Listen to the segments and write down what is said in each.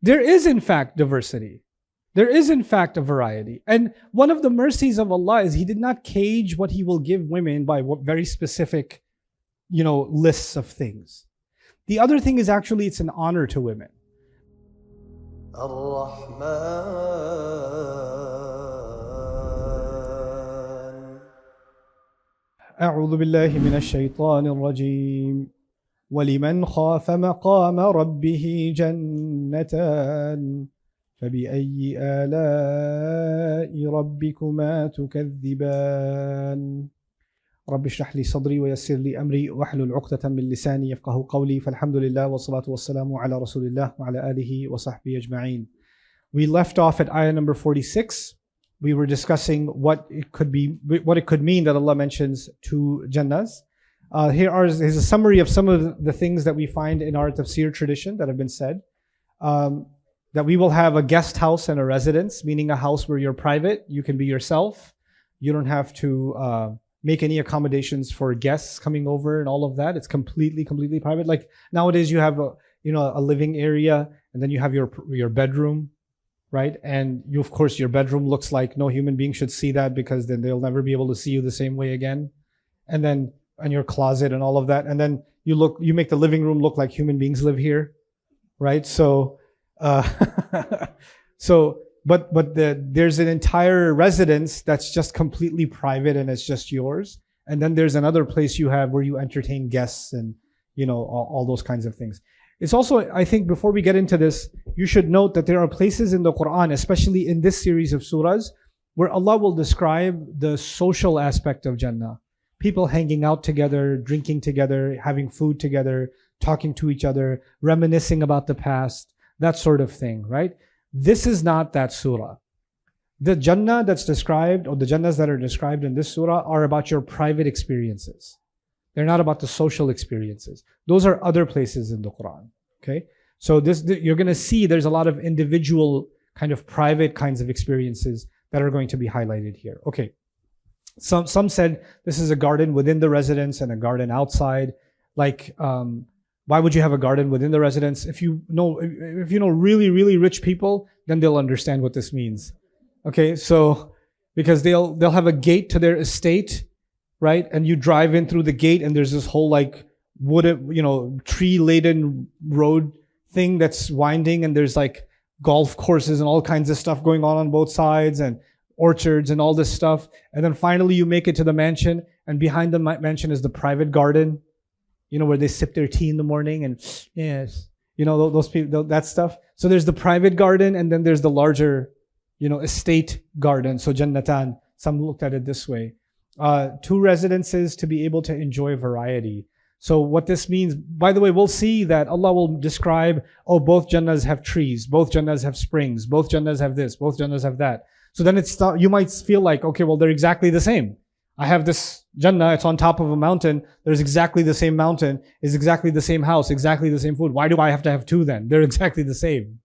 There is in fact diversity. There is in fact a variety. And one of the mercies of Allah is He did not cage what He will give women by what very specific, lists of things. The other thing is actually it's an honor to women. أعوذ بالله من الشيطان الرجيم ولمن خاف مقام ربه جنتان فبأي آلاء ربكما تكذبان رب اشرح لي صدري ويسر لي أمري واحلل عقدة من لساني يفقه قولي فالحمد لله والصلاة والسلام على رسول الله وعلى آله وصحبه أجمعين. We left off at ayah number 46. We were discussing what it could mean that Allah mentions two Jannahs. Here's a summary of some of the things that we find in our tafsir tradition that have been said. That we will have a guest house and a residence, meaning a house where you're private, you can be yourself. You don't have to make any accommodations for guests coming over and all of that. It's completely private. Like nowadays you have a living area and then you have your bedroom. Right? And of course, your bedroom looks like no human being should see that because then they'll never be able to see you the same way again. And then, and your closet and all of that. And then you make the living room look like human beings live here. Right? So, there's an entire residence that's just completely private and it's just yours. And then there's another place you have where you entertain guests and, all those kinds of things. It's also, I think, before we get into this, you should note that there are places in the Quran, especially in this series of surahs, where Allah will describe the social aspect of Jannah. People hanging out together, drinking together, having food together, talking to each other, reminiscing about the past, that sort of thing, right? This is not that surah. The Jannah that's described, or the Jannahs that are described in this surah, are about your private experiences. They're not about the social experiences. Those are other places in the Quran. Okay? So you're going to see there's a lot of individual kind of private kinds of experiences that are going to be highlighted here. Okay. Some said this is a garden within the residence and a garden outside. Like, why would you have a garden within the residence? If you know really, really rich people, then they'll understand what this means. Okay? So, because they'll have a gate to their estate, right? And you drive in through the gate and there's this whole like wooded, tree-laden road thing that's winding and there's like golf courses and all kinds of stuff going on both sides and orchards and all this stuff. And then finally you make it to the mansion and behind the mansion is the private garden, where they sip their tea in the morning and yes, those people, that stuff. So there's the private garden and then there's the larger, estate garden. So Jannatan, some looked at it this way. Two residences to be able to enjoy variety. So what this means, by the way, we'll see that Allah will describe, both Jannahs have trees, both Jannahs have springs, both Jannahs have this, both Jannahs have that. So then you might feel like, okay, well, they're exactly the same. I have this Jannah, it's on top of a mountain, there's exactly the same mountain, is exactly the same house, exactly the same food. Why do I have to have two then? They're exactly the same,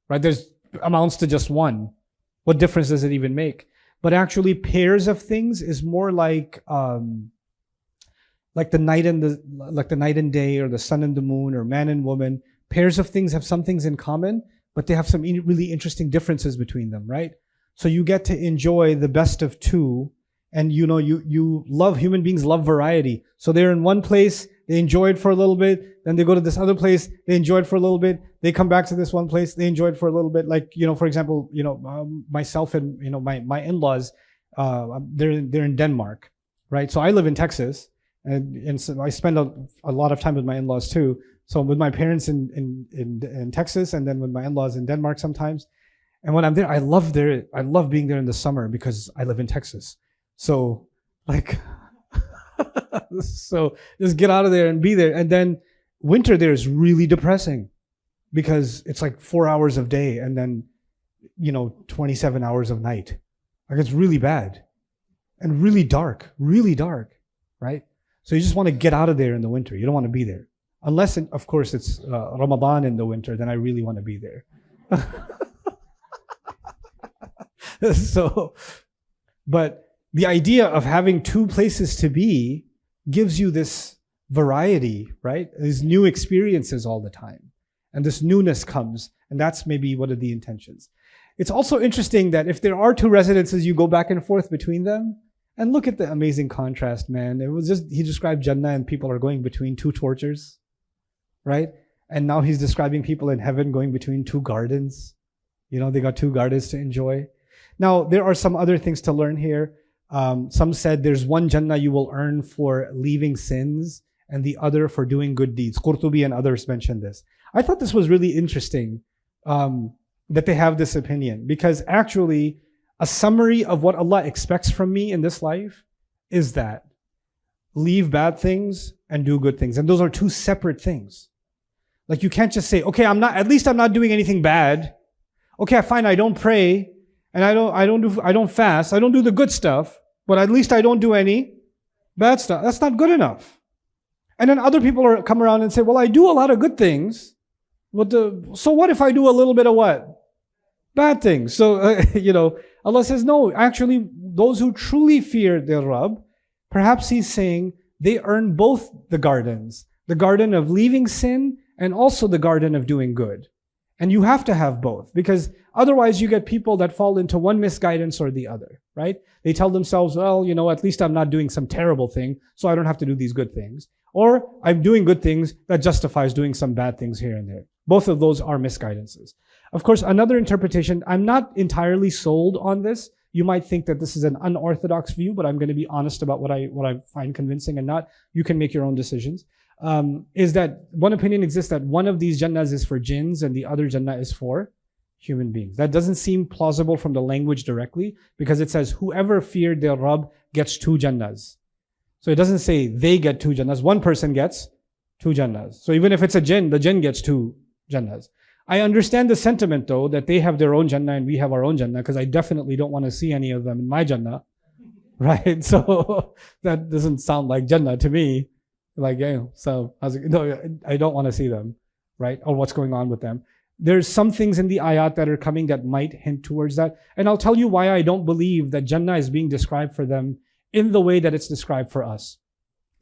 right? There's amounts to just one. What difference does it even make? But actually pairs of things is more like the night and day or the sun and the moon or man and woman. Pairs of things have some things in common, but they have some really interesting differences between them, right? So you get to enjoy the best of two and you love, human beings love variety. So they're in one place, they enjoy it for a little bit, then they go to this other place, they enjoy it for a little bit, they come back to this one place, they enjoy it for a little bit. Like, for example, myself and, my in-laws, they're in Denmark, right? So I live in Texas and so I spend a lot of time with my in-laws too. So with my parents in Texas and then with my in-laws in Denmark sometimes. And when I'm there, I love being there in the summer because I live in Texas. So so just get out of there and be there. And then winter there is really depressing because it's like 4 hours of day and then, 27 hours of night. Like it's really bad and really dark, right? So you just want to get out of there in the winter. You don't want to be there. Unless, of course, it's Ramadan in the winter, then I really want to be there. But the idea of having two places to be gives you this variety, right? These new experiences all the time. And this newness comes. And that's maybe one of the intentions. It's also interesting that if there are two residences, you go back and forth between them. And look at the amazing contrast, man. It was just, he described Jannah and people are going between two tortures, right? And now he's describing people in heaven going between two gardens. You know, they got two gardens to enjoy. Now, there are some other things to learn here. Some said there's one Jannah you will earn for leaving sins and the other for doing good deeds. Qurtubi and others mentioned this. I thought this was really interesting that they have this opinion, because actually a summary of what Allah expects from me in this life is that leave bad things and do good things. And those are two separate things. Like you can't just say, okay, at least I'm not doing anything bad. Okay, fine, I don't pray and I don't fast. I don't do the good stuff, but at least I don't do any bad stuff. That's not good enough. And then other people come around and say, well, I do a lot of good things. So what if I do a little bit of what? Bad things. So, Allah says, no, actually, those who truly fear their Rabb, perhaps He's saying they earn both the gardens. The garden of leaving sin and also the garden of doing good. And you have to have both, because otherwise you get people that fall into one misguidance or the other, right? They tell themselves, well, at least I'm not doing some terrible thing, so I don't have to do these good things. Or I'm doing good things that justifies doing some bad things here and there. Both of those are misguidances. Of course, another interpretation, I'm not entirely sold on this. You might think that this is an unorthodox view, but I'm going to be honest about what I find convincing and not. You can make your own decisions. Is that one opinion exists that one of these Jannahs is for jinns and the other Jannah is for human beings. That doesn't seem plausible from the language directly, because it says whoever feared their Rabb gets two Jannahs. So it doesn't say they get two Jannahs. One person gets two Jannahs. So even if it's a jinn, the jinn gets two Jannahs. I understand the sentiment though, that they have their own Jannah and we have our own Jannah, because I definitely don't want to see any of them in my Jannah. Right? So that doesn't sound like Jannah to me. Like, so I was like, no, I don't want to see them, right? Or what's going on with them. There's some things in the ayat that are coming that might hint towards that. And I'll tell you why I don't believe that Jannah is being described for them in the way that it's described for us.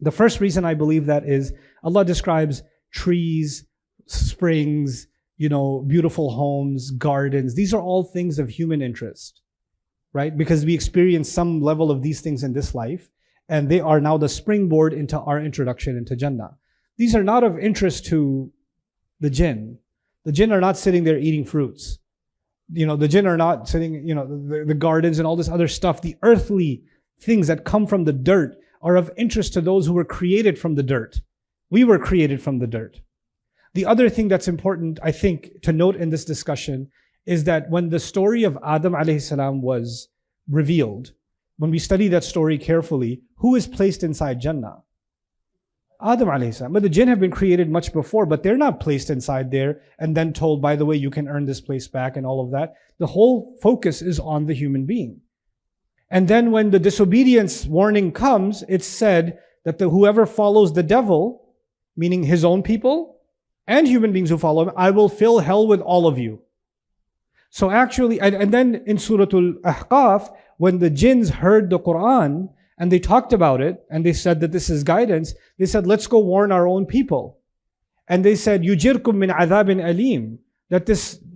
The first reason I believe that is Allah describes trees, springs, beautiful homes, gardens. These are all things of human interest, right? Because we experience some level of these things in this life. And they are now the springboard into our introduction into Jannah. These are not of interest to the jinn. The jinn are not sitting there eating fruits. The jinn are not sitting, the gardens and all this other stuff. The earthly things that come from the dirt are of interest to those who were created from the dirt. We were created from the dirt. The other thing that's important, I think, to note in this discussion is that when the story of Adam alayhi salam was revealed, when we study that story carefully, who is placed inside Jannah? Adam alayhi salam. But the jinn have been created much before, but they're not placed inside there and then told, by the way, you can earn this place back and all of that. The whole focus is on the human being. And then when the disobedience warning comes, it's said that whoever follows the devil, meaning his own people and human beings who follow him, I will fill hell with all of you. So actually, and then in Surah Al-Ahqaf, when the jinns heard the Quran and they talked about it and they said that this is guidance, they said, let's go warn our own people. And they said, yujirkum min adhabin alim, that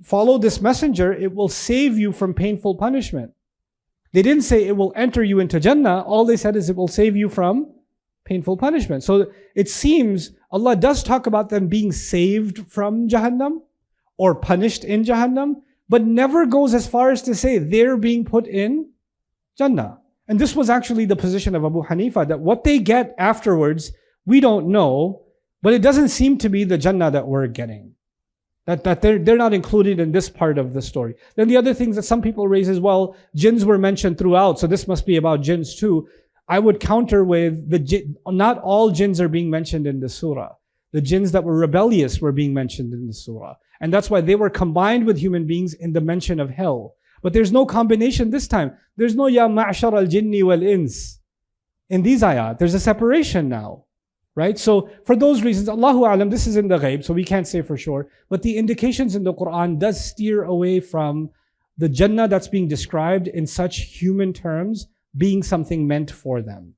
follow this messenger, it will save you from painful punishment. They didn't say it will enter you into Jannah. All they said is it will save you from painful punishment. So it seems Allah does talk about them being saved from Jahannam or punished in Jahannam, but never goes as far as to say they're being put in Jannah. And this was actually the position of Abu Hanifa, that what they get afterwards, we don't know, but it doesn't seem to be the Jannah that we're getting. That they're not included in this part of the story. Then the other things that some people raise is, well, jinns were mentioned throughout, so this must be about jinns too. I would counter with not all jinns are being mentioned in the surah. The jinns that were rebellious were being mentioned in the surah. And that's why they were combined with human beings in the mention of hell. But there's no combination this time. There's no ya ma'shar al-jinni wal-ins. In these ayat, there's a separation now. Right? So for those reasons, Allahu A'lam, this is in the ghaib, so we can't say for sure. But the indications in the Quran does steer away from the Jannah that's being described in such human terms being something meant for them.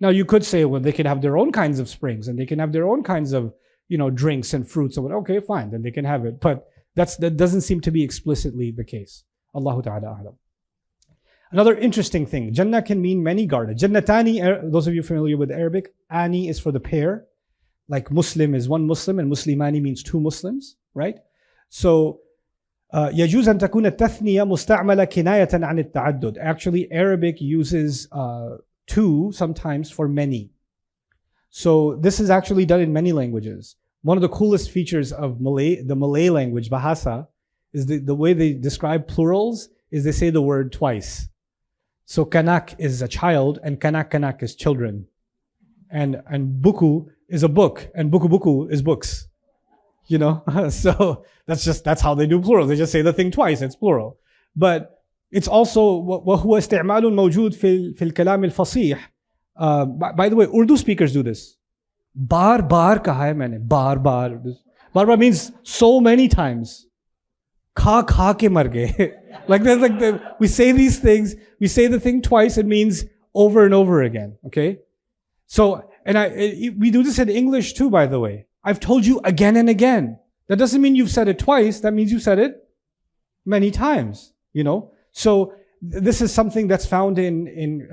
Now you could say, well, they could have their own kinds of springs and they can have their own kinds of drinks and fruits or whatever. Okay, fine, then they can have it. But that doesn't seem to be explicitly the case. Allahu ta'ala a'lam. Another interesting thing, Jannah can mean many gardens. Jannatani, those of you familiar with Arabic, ani is for the pair. Like Muslim is one Muslim and Muslimani means two Muslims, right? So, يجوز أن تكون التثنية مستعملة كناية عن التعدد. Actually, Arabic uses two sometimes for many. So this is actually done in many languages. One of the coolest features of the Malay language, Bahasa, is the way they describe plurals is they say the word twice. So kanak is a child and kanak is children. And buku is a book and buku is books. So that's how they do plural. They just say the thing twice, it's plural. But it's also وهو استعمال موجود في الكلام الفصيح. By the way, Urdu speakers do this. Bar kaha hai maine. Bar. Bar means so many times. Kha ke mar gaye. We say these things, we say the thing twice, it means over and over again. Okay? So, we do this in English too, by the way. I've told you again and again. That doesn't mean you've said it twice, that means you've said it many times, So, this is something that's found in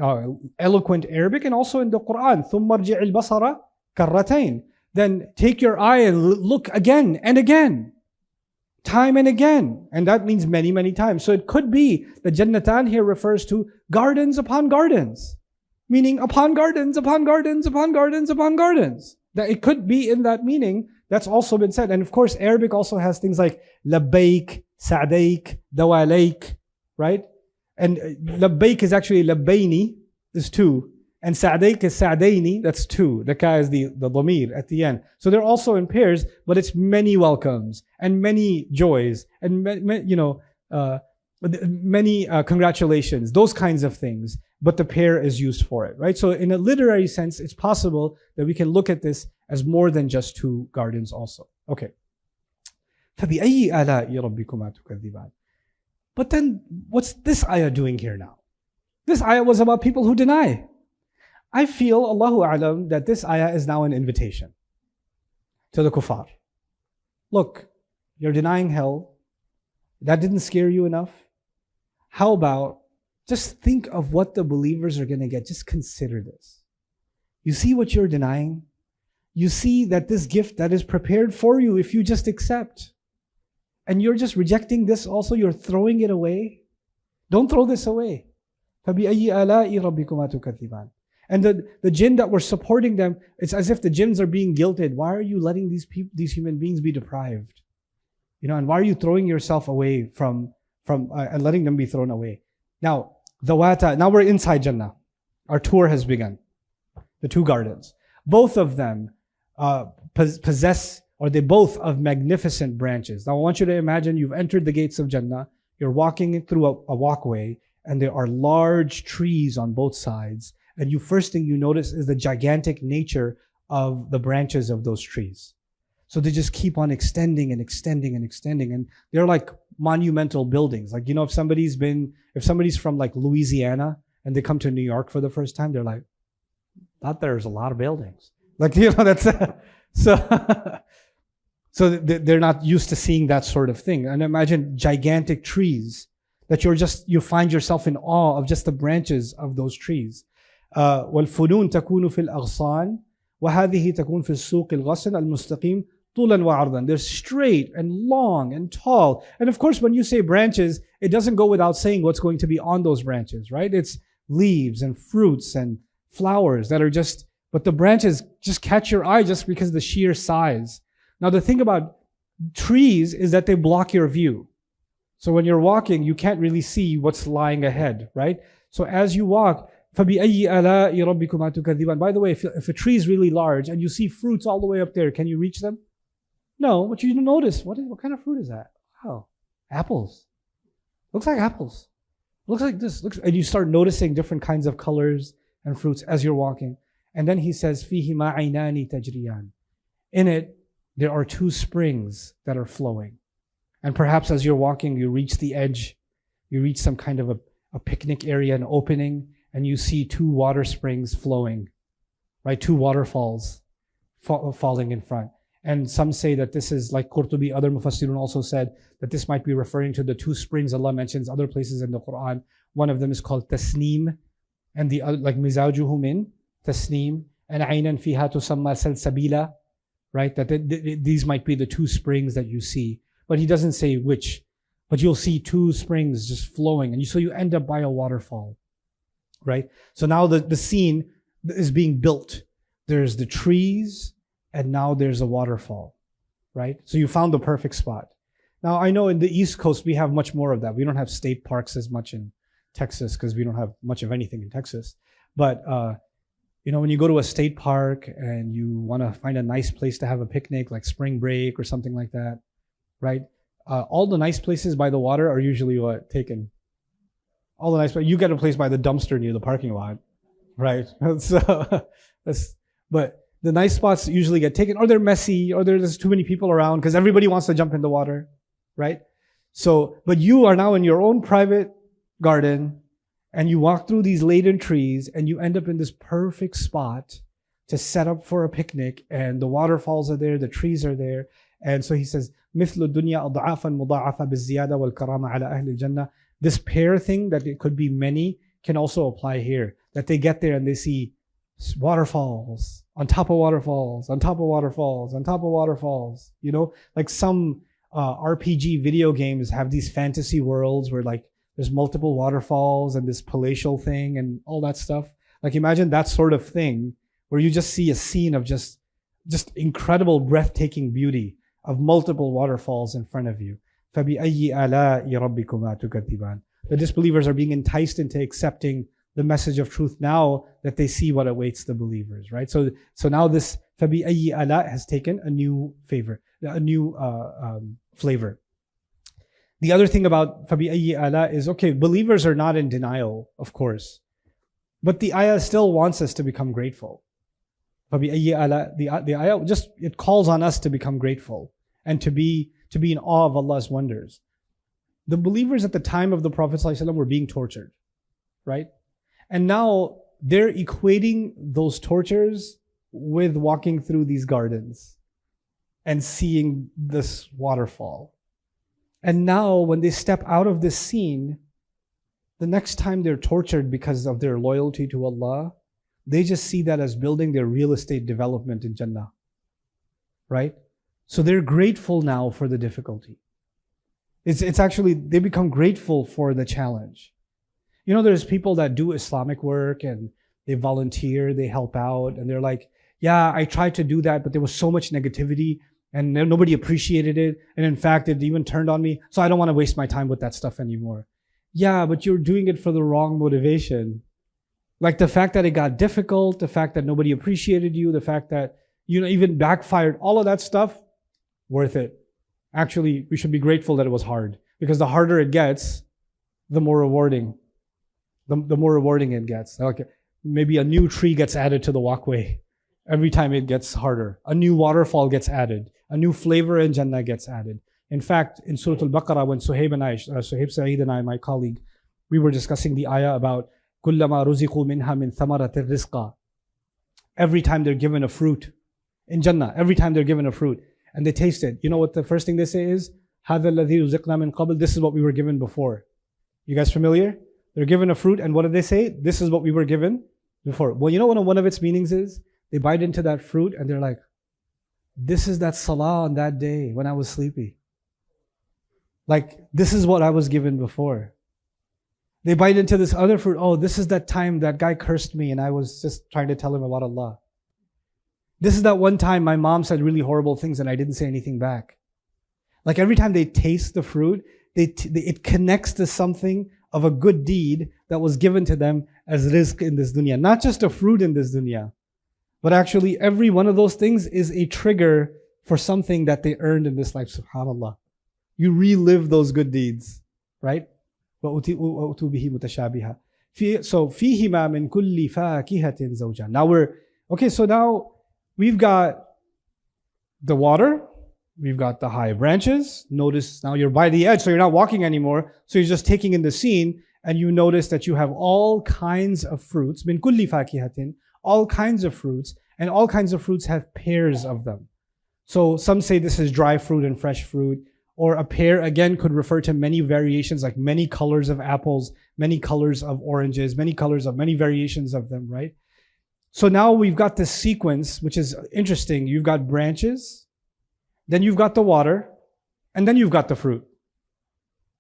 eloquent Arabic and also in the Quran. ثُمَّ ارْجِعِ الْبَصَرَ كَرَّتَيْنِ. Then take your eye and look again and again. Time and again. And that means many, many times. So it could be that Jannatan here refers to gardens upon gardens. Meaning upon gardens, upon gardens, upon gardens, upon gardens. That it could be in that meaning. That's also been said. And of course, Arabic also has things like labbaik, sa'daik, dawalaik, right? And labbaik is actually labbaini, is two. And sa'daik is sa'daini, that's two. The ka is the dhamir at the end. So they're also in pairs, but it's many welcomes and many joys and many congratulations, those kinds of things. But the pair is used for it, right? So in a literary sense, it's possible that we can look at this as more than just two gardens also. Okay. فَبِأَيِّ آلَاءِ رَبِّكُمَا تُكَذِّبَانِ. But then, what's this ayah doing here now? This ayah was about people who deny. I feel, Allahu A'lam, that this ayah is now an invitation to the kuffar. Look, you're denying hell. That didn't scare you enough. How about just think of what the believers are going to get. Just consider this. You see what you're denying? You see that this gift that is prepared for you if you just accept. And you're just rejecting this also. You're throwing it away. Don't throw this away. فَبِأَيِّ آلَاءِ رَبِّكُمَا تُكَذِّبَانِ. And the jinn that were supporting them, it's as if the jinns are being guilted. Why are you letting these human beings be deprived? And why are you throwing yourself away from and letting them be thrown away? Now we're inside Jannah. Our tour has begun. The two gardens. Both of them possess, or they both of magnificent branches. Now I want you to imagine you've entered the gates of Jannah. You're walking through a walkway, and there are large trees on both sides. And first thing you notice is the gigantic nature of the branches of those trees. So they just keep on extending and extending and extending. And they're like monumental buildings. Like, if somebody's from like Louisiana and they come to New York for the first time, they're like, thought there's a lot of buildings. Like, that's, so they're not used to seeing that sort of thing. And imagine gigantic trees that you find yourself in awe of just the branches of those trees. والفنون تكون في الأغصان وهذه تكون في السوق الغصن المستقيم طولا وعرضا. They're straight and long and tall. And of course, when you say branches, it doesn't go without saying what's going to be on those branches, right? It's leaves and fruits and flowers that are but the branches just catch your eye just because of the sheer size. Now, the thing about trees is that they block your view. So when you're walking, you can't really see what's lying ahead, right? So as you walk, فَبِأَيِّ آلَاءِ رَبِّكُمَا تُكَذِّبَانِ. By the way, if a tree is really large and you see fruits all the way up there, can you reach them? No, but you notice, what kind of fruit is that? Wow, apples. Looks like apples. Looks like this. And you start noticing different kinds of colors and fruits as you're walking. And then he says, فِيهِمَا عَيْنَانِ تَجْرِيَانِ. In it, there are two springs that are flowing. And perhaps as you're walking, you reach the edge, you reach some kind of a picnic area, an opening, and you see two water springs flowing, right? Two waterfalls falling in front. And some say that this is like Qurtubi, other Mufassirun also said that this might be referring to the two springs Allah mentions other places in the Quran. One of them is called Tasneem, and the other, like Mizajuhu min Tasneem, and Aynan fiha tusamma salsabila, right? That these might be the two springs that you see. But he doesn't say which. But you'll see two springs just flowing, and so you end up by a waterfall, right? So now the scene is being built. There's the trees, and now there's a waterfall, right? So you found the perfect spot. Now, I know in the East Coast, we have much more of that. We don't have state parks as much in Texas because we don't have much of anything in Texas. But, when you go to a state park and you want to find a nice place to have a picnic, like spring break or something like that, right? All the nice places by the water are usually taken. All the nice places. You get a place by the dumpster near the parking lot, right? But the nice spots usually get taken, or they're messy, or there's too many people around because everybody wants to jump in the water, right? So, but you are now in your own private garden, and you walk through these laden trees, and you end up in this perfect spot to set up for a picnic, and the waterfalls are there, the trees are there. And so he says, مثل الدنيا أضعافا مضاعفة بالزيادة والكرامة على أهل الجنة. This pair thing, that it could be many, can also apply here. That they get there and they see waterfalls on top of waterfalls on top of waterfalls on top of waterfalls. Like some RPG video games have these fantasy worlds where like there's multiple waterfalls and this palatial thing and all that stuff. Like imagine that sort of thing where you just see a scene of just incredible, breathtaking beauty of multiple waterfalls in front of you. فَبِأَيِّ آلَاءِ رَبِّكُمَا تُكَذِّبَانِ. The disbelievers are being enticed into accepting the message of truth now that they see what awaits the believers, right? So now this فَبِأَيِّ آلَاء has taken a new flavor. The other thing about فَبِأَيِّ آلَاء is, okay, believers are not in denial, of course. But the ayah still wants us to become grateful. فَبِأَيِّ آلَاء, the ayah it calls on us to become grateful and to be in awe of Allah's wonders. The believers at the time of the Prophet ﷺ were being tortured, right? And now they're equating those tortures with walking through these gardens and seeing this waterfall. And now when they step out of this scene, the next time they're tortured because of their loyalty to Allah, they just see that as building their real estate development in Jannah, right? So they're grateful now for the difficulty. It's actually, they become grateful for the challenge. There's people that do Islamic work and they volunteer, they help out, and they're like, yeah, I tried to do that, but there was so much negativity and nobody appreciated it. And in fact, it even turned on me. So I don't want to waste my time with that stuff anymore. Yeah, but you're doing it for the wrong motivation. Like the fact that it got difficult, the fact that nobody appreciated you, the fact that, even backfired, all of that stuff, worth it. Actually, we should be grateful that it was hard, because the harder it gets, the more rewarding. The more rewarding it gets. Okay, maybe a new tree gets added to the walkway every time it gets harder. A new waterfall gets added. A new flavor in Jannah gets added. In fact, in Surah Al-Baqarah, when Suhaib Saeed and I, my colleague, we were discussing the ayah about كُلَّمَا رُزِقُوا مِنْهَا مِنْ ثَمَرَةِ الرِّزْقَ. Every time they're given a fruit in Jannah, every time they're given a fruit and they taste it, you know what the first thing they say is? هَذَا الَّذِي رُزِقْنَا مِنْ قَبْلِ. This is what we were given before. You guys familiar? They're given a fruit, and what do they say? This is what we were given before. Well, you know what one of its meanings is? They bite into that fruit and they're like, this is that salah on that day when I was sleepy. Like, this is what I was given before. They bite into this other fruit. Oh, this is that time that guy cursed me and I was just trying to tell him about Allah. This is that one time my mom said really horrible things and I didn't say anything back. Like every time they taste the fruit, it connects to something of a good deed that was given to them as rizq in this dunya. Not just a fruit in this dunya, but actually every one of those things is a trigger for something that they earned in this life. SubhanAllah. You relive those good deeds, right? وَأُتُوا بِهِ مُتَشَابِهًا. So فِيهِمَا مِنْ كُلِّ فَاكِهَةٍ زَوْجًا. Now so now we've got the water, we've got the high branches. Notice now you're by the edge, so you're not walking anymore. So you're just taking in the scene, and you notice that you have all kinds of fruits. مِنْ كُلِّ فَاكِهَةٍ. All kinds of fruits, and all kinds of fruits have pairs of them. So some say this is dry fruit and fresh fruit. Or a pear, again, could refer to many variations, like many colors of apples, many colors of oranges, many colors of many variations of them, right? So now we've got this sequence, which is interesting. You've got branches, then you've got the water, and then you've got the fruit,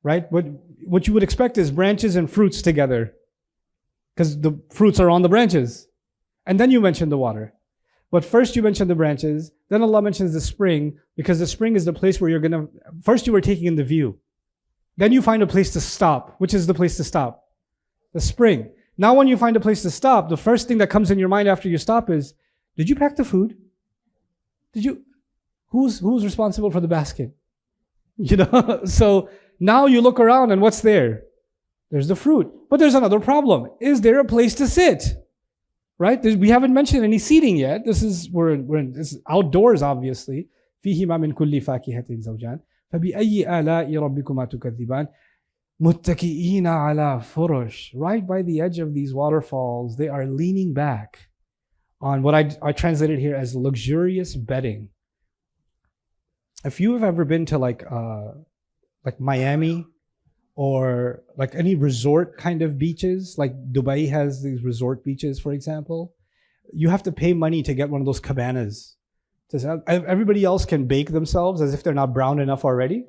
right? What you would expect is branches and fruits together, because the fruits are on the branches. And then you mention the water. But first you mention the branches, then Allah mentions the spring, because the spring is the place where you're first you were taking in the view. Then you find a place to stop. Which is the place to stop? The spring. Now when you find a place to stop, the first thing that comes in your mind after you stop is, did you pack the food? Who's responsible for the basket? So now you look around and what's there? There's the fruit. But there's another problem. Is there a place to sit? Right? We haven't mentioned any seating yet. This is outdoors, obviously. فيهما من كل فاكهة زوجان فبأي آلاء ربكما تكذبان متكئين على فرش. Right by the edge of these waterfalls, they are leaning back on what I translated here as luxurious bedding. If you have ever been to like Miami or like any resort kind of beaches, like Dubai has these resort beaches, for example, you have to pay money to get one of those cabanas. Everybody else can bake themselves as if they're not brown enough already.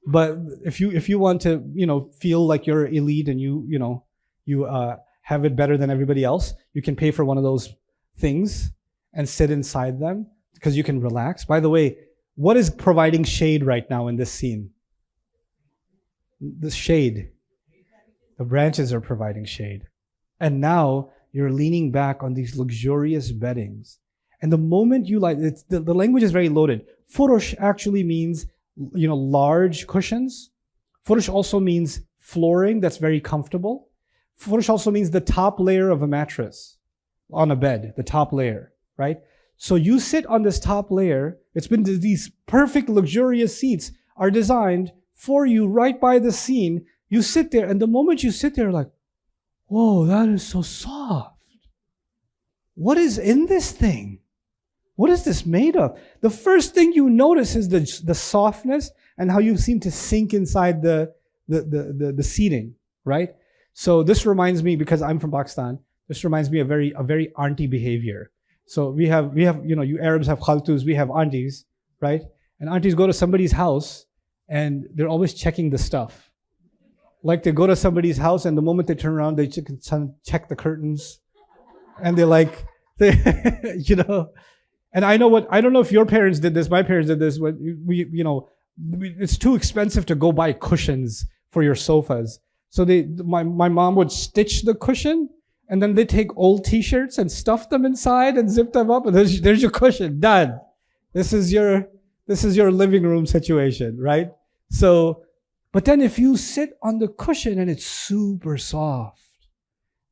But if you want to, feel like you're elite and you have it better than everybody else, you can pay for one of those things and sit inside them because you can relax. By the way, what is providing shade right now in this scene? The shade. The branches are providing shade. And now you're leaning back on these luxurious beddings. And the moment you the language is very loaded. Furush actually means, large cushions. Furush also means flooring that's very comfortable. Furush also means the top layer of a mattress on a bed, the top layer, right? So you sit on this top layer. It's been these perfect luxurious seats are designed for you right by the scene. You sit there, and the moment you sit there, like, whoa, that is so soft. What is in this thing? What is this made of? The first thing you notice is the softness and how you seem to sink inside the seating, right? So this reminds me, because I'm from Pakistan, this reminds me of a very auntie behavior. So we have, you Arabs have khaltus, we have aunties, right? And aunties go to somebody's house and they're always checking the stuff. Like they go to somebody's house and the moment they turn around, they check the curtains. And they're like, and I don't know if your parents did this, my parents did this. It's too expensive to go buy cushions for your sofas. So my mom would stitch the cushion and then they take old t-shirts and stuff them inside and zip them up and there's your cushion, done. This is your living room situation, right? So, but then if you sit on the cushion and it's super soft,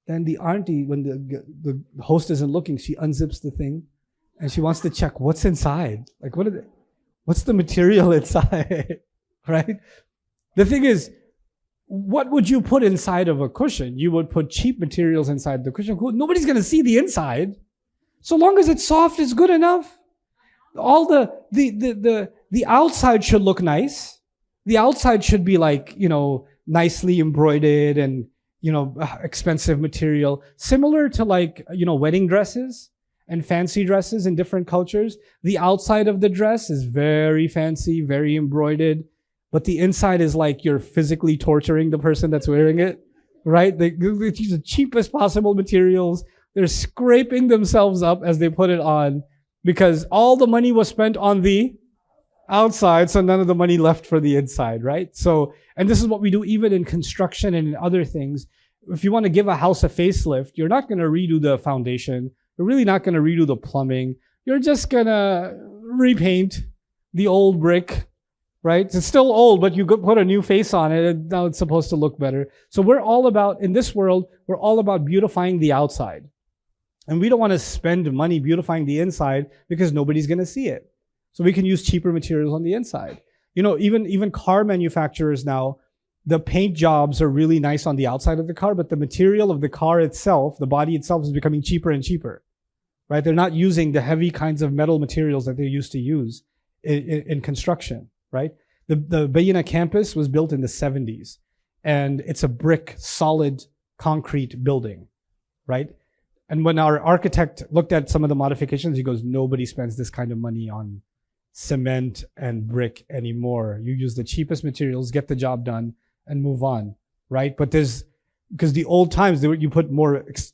then the auntie, when the host isn't looking, she unzips the thing and she wants to check what's inside. Like, what's the material inside, right? The thing is, what would you put inside of a cushion? You would put cheap materials inside the cushion. Nobody's going to see the inside. So long as it's soft, it's good enough. All the outside should look nice. The outside should be like, nicely embroidered and, expensive material. Similar to like, wedding dresses and fancy dresses in different cultures. The outside of the dress is very fancy, very embroidered. But the inside is like you're physically torturing the person that's wearing it, right? They use the cheapest possible materials. They're scraping themselves up as they put it on because all the money was spent on the outside, so none of the money left for the inside, right? So, and this is what we do even in construction and in other things. If you want to give a house a facelift, you're not going to redo the foundation. You're really not going to redo the plumbing. You're just going to repaint the old brick, right? It's still old, but you put a new face on it, and now it's supposed to look better. So in this world, we're all about beautifying the outside. And we don't want to spend money beautifying the inside because nobody's going to see it. So we can use cheaper materials on the inside. Even car manufacturers now, the paint jobs are really nice on the outside of the car, but the material of the car itself, the body itself, is becoming cheaper and cheaper, right? They're not using the heavy kinds of metal materials that they used to use in construction, right? The Bayina campus was built in the 70s, and it's a brick, solid concrete building, right? And when our architect looked at some of the modifications, he goes, nobody spends this kind of money on cement and brick anymore. You use the cheapest materials, get the job done, and move on, right? But because the old times, you put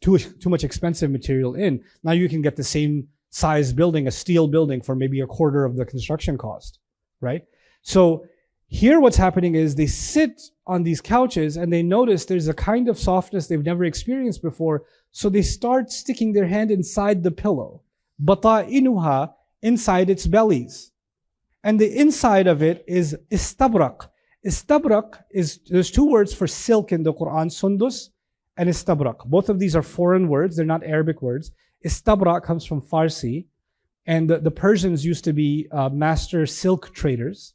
too much expensive material in. Now you can get the same size building, a steel building, for maybe a quarter of the construction cost, right? So here what's happening is they sit on these couches and they notice there's a kind of softness they've never experienced before. So they start sticking their hand inside the pillow. Bata'inuha, inside its bellies. And the inside of it is istabrak. Istabrak there's two words for silk in the Quran, sundus and istabrak. Both of these are foreign words, they're not Arabic words. Istabrak comes from Farsi, and the Persians used to be master silk traders.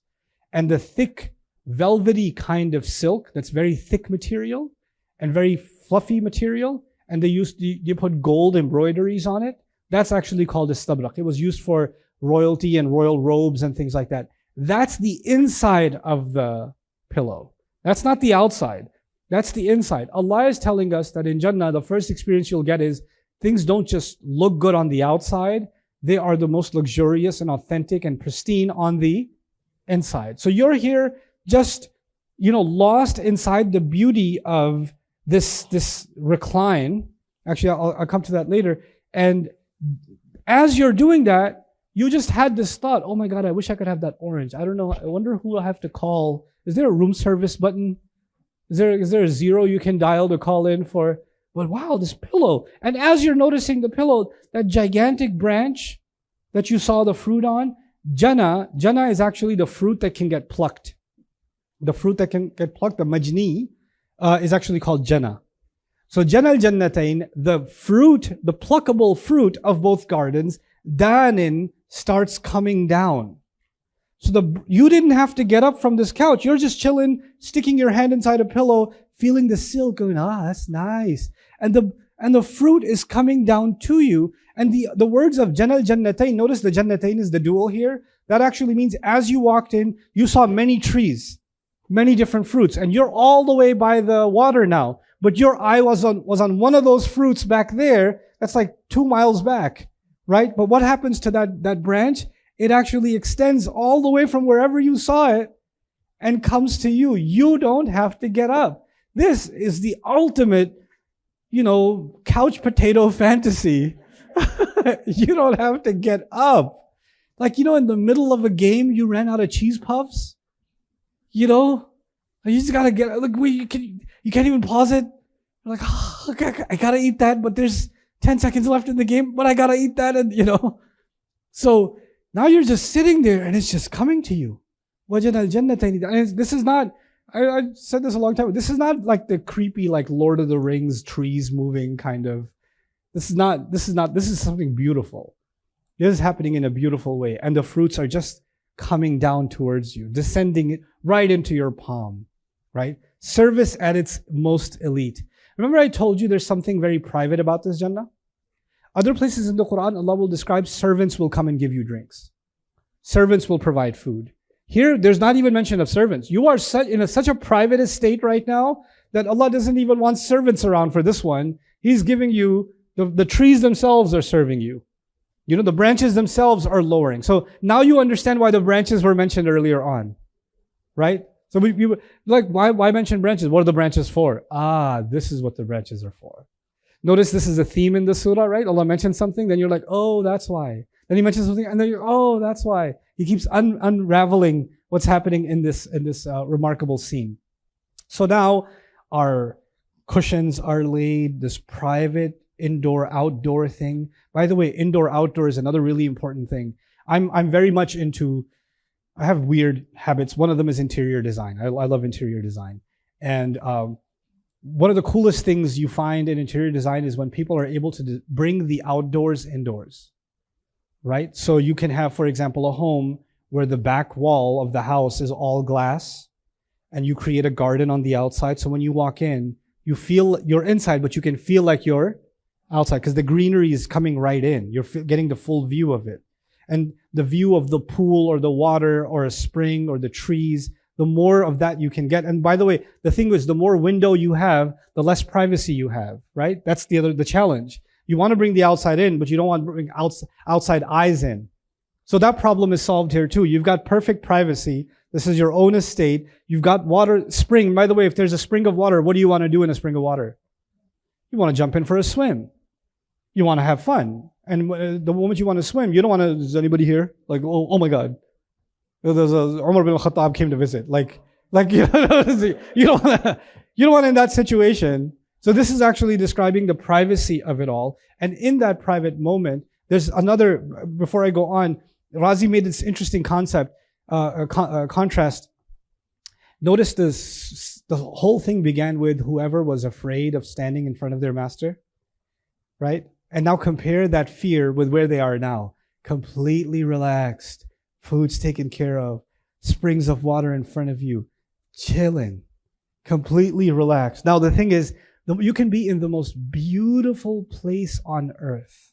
And the thick, velvety kind of silk, that's very thick material and very fluffy material, and you put gold embroideries on it, that's actually called istabrak. It was used for royalty and royal robes and things like that. That's the inside of the pillow. That's not the outside. That's the inside. Allah is telling us that in Jannah, the first experience you'll get is things don't just look good on the outside. They are the most luxurious and authentic and pristine on the inside. So you're here just, lost inside the beauty of this recline. Actually, I'll come to that later. And as you're doing that, you just had this thought, oh my God, I wish I could have that orange. I don't know. I wonder who I have to call. Is there a room service button? Is there a zero you can dial to call in for? But wow, this pillow. And as you're noticing the pillow, that gigantic branch that you saw the fruit on, Jannah is actually the fruit that can get plucked. The fruit that can get plucked, the majni, is actually called Jannah. So Jannah al-Jannatain, the fruit, the pluckable fruit of both gardens, danin, starts coming down. So you didn't have to get up from this couch. You're just chilling, sticking your hand inside a pillow, feeling the silk, going, that's nice. And the fruit is coming down to you. And the words of Jannah al-Jannatain, notice the Jannatain is the dual here. That actually means as you walked in, you saw many trees, many different fruits. And you're all the way by the water now. But your eye was on one of those fruits back there. That's like 2 miles back, right? But what happens to that branch? It actually extends all the way from wherever you saw it and comes to you. You don't have to get up. This is the ultimate, couch potato fantasy. You don't have to get up. Like, in the middle of a game, you ran out of cheese puffs. You just gotta get, you can't even pause it. You're like, I gotta eat that, but there's 10 seconds left in the game, but I gotta eat that, and So now you're just sitting there and it's just coming to you. And this is not, I said this a long time ago, this is not like the creepy, like Lord of the Rings trees moving kind of. This is something beautiful. This is happening in a beautiful way. And the fruits are just coming down towards you, descending right into your palm, right? Service at its most elite. Remember I told you there's something very private about this Jannah? Other places in the Quran, Allah will describe servants will come and give you drinks. Servants will provide food. Here, there's not even mention of servants. You are in such a private estate right now that Allah doesn't even want servants around for this one. He's giving you, the trees themselves are serving you. The branches themselves are lowering. So now you understand why the branches were mentioned earlier on, right? So we like, why mention branches? What are the branches for? This is what the branches are for. Notice this is a theme in the surah, right? Allah mentions something, then you're like, oh, that's why. Then he mentions something, and then you're, oh, that's why. He keeps unraveling what's happening in this remarkable scene. So now our cushions are laid, this private indoor-outdoor thing. By the way, indoor-outdoor is another really important thing. I'm very much into, I have weird habits. One of them is interior design. I love interior design. And one of the coolest things you find in interior design is when people are able to bring the outdoors indoors, right? So you can have, for example, a home where the back wall of the house is all glass and you create a garden on the outside. So when you walk in, you feel you're inside, but you can feel like you're outside because the greenery is coming right in. You're getting the full view of it. and the view of the pool or the water or a spring or the trees, the more of that you can get. And by the way, the thing is, the more window you have, the less privacy you have, right? That's the challenge. You want to bring the outside in, but you don't want to bring outside eyes in. So that problem is solved here too. You've got perfect privacy. This is your own estate. You've got water, spring. By the way, if there's a spring of water, what do you want to do in a spring of water? You want to jump in for a swim. You want to have fun. And the moment you want to swim, you don't want to, is anybody here? Like, oh my God. There's Umar bin Khattab came to visit. Like you don't want in that situation. So this is actually describing the privacy of it all. And in that private moment, there's another, before I go on, Razi made this interesting concept, contrast. Notice this, the whole thing began with whoever was afraid of standing in front of their master, right? And now compare that fear with where they are now. Completely relaxed. Food's taken care of, springs of water in front of you, chilling, completely relaxed. Now the thing is, you can be in the most beautiful place on earth.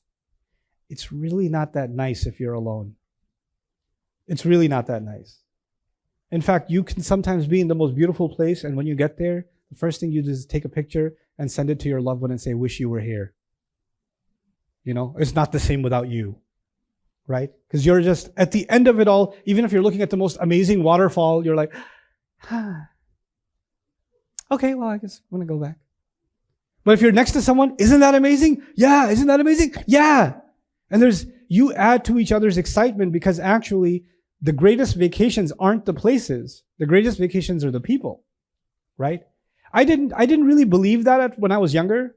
It's really not that nice if you're alone. It's really not that nice. In fact, you can sometimes be in the most beautiful place, and when you get there, the first thing you do is take a picture and send it to your loved one and say, wish you were here. You know, it's not the same without you. Right? Because you're just, at the end of it all, even if you're looking at the most amazing waterfall, you're like, okay, well, I guess I'm going to go back. But if you're next to someone, isn't that amazing? Yeah. Isn't that amazing? Yeah. And you add to each other's excitement, because actually the greatest vacations aren't the places. The greatest vacations are the people. Right? I didn't really believe that when I was younger.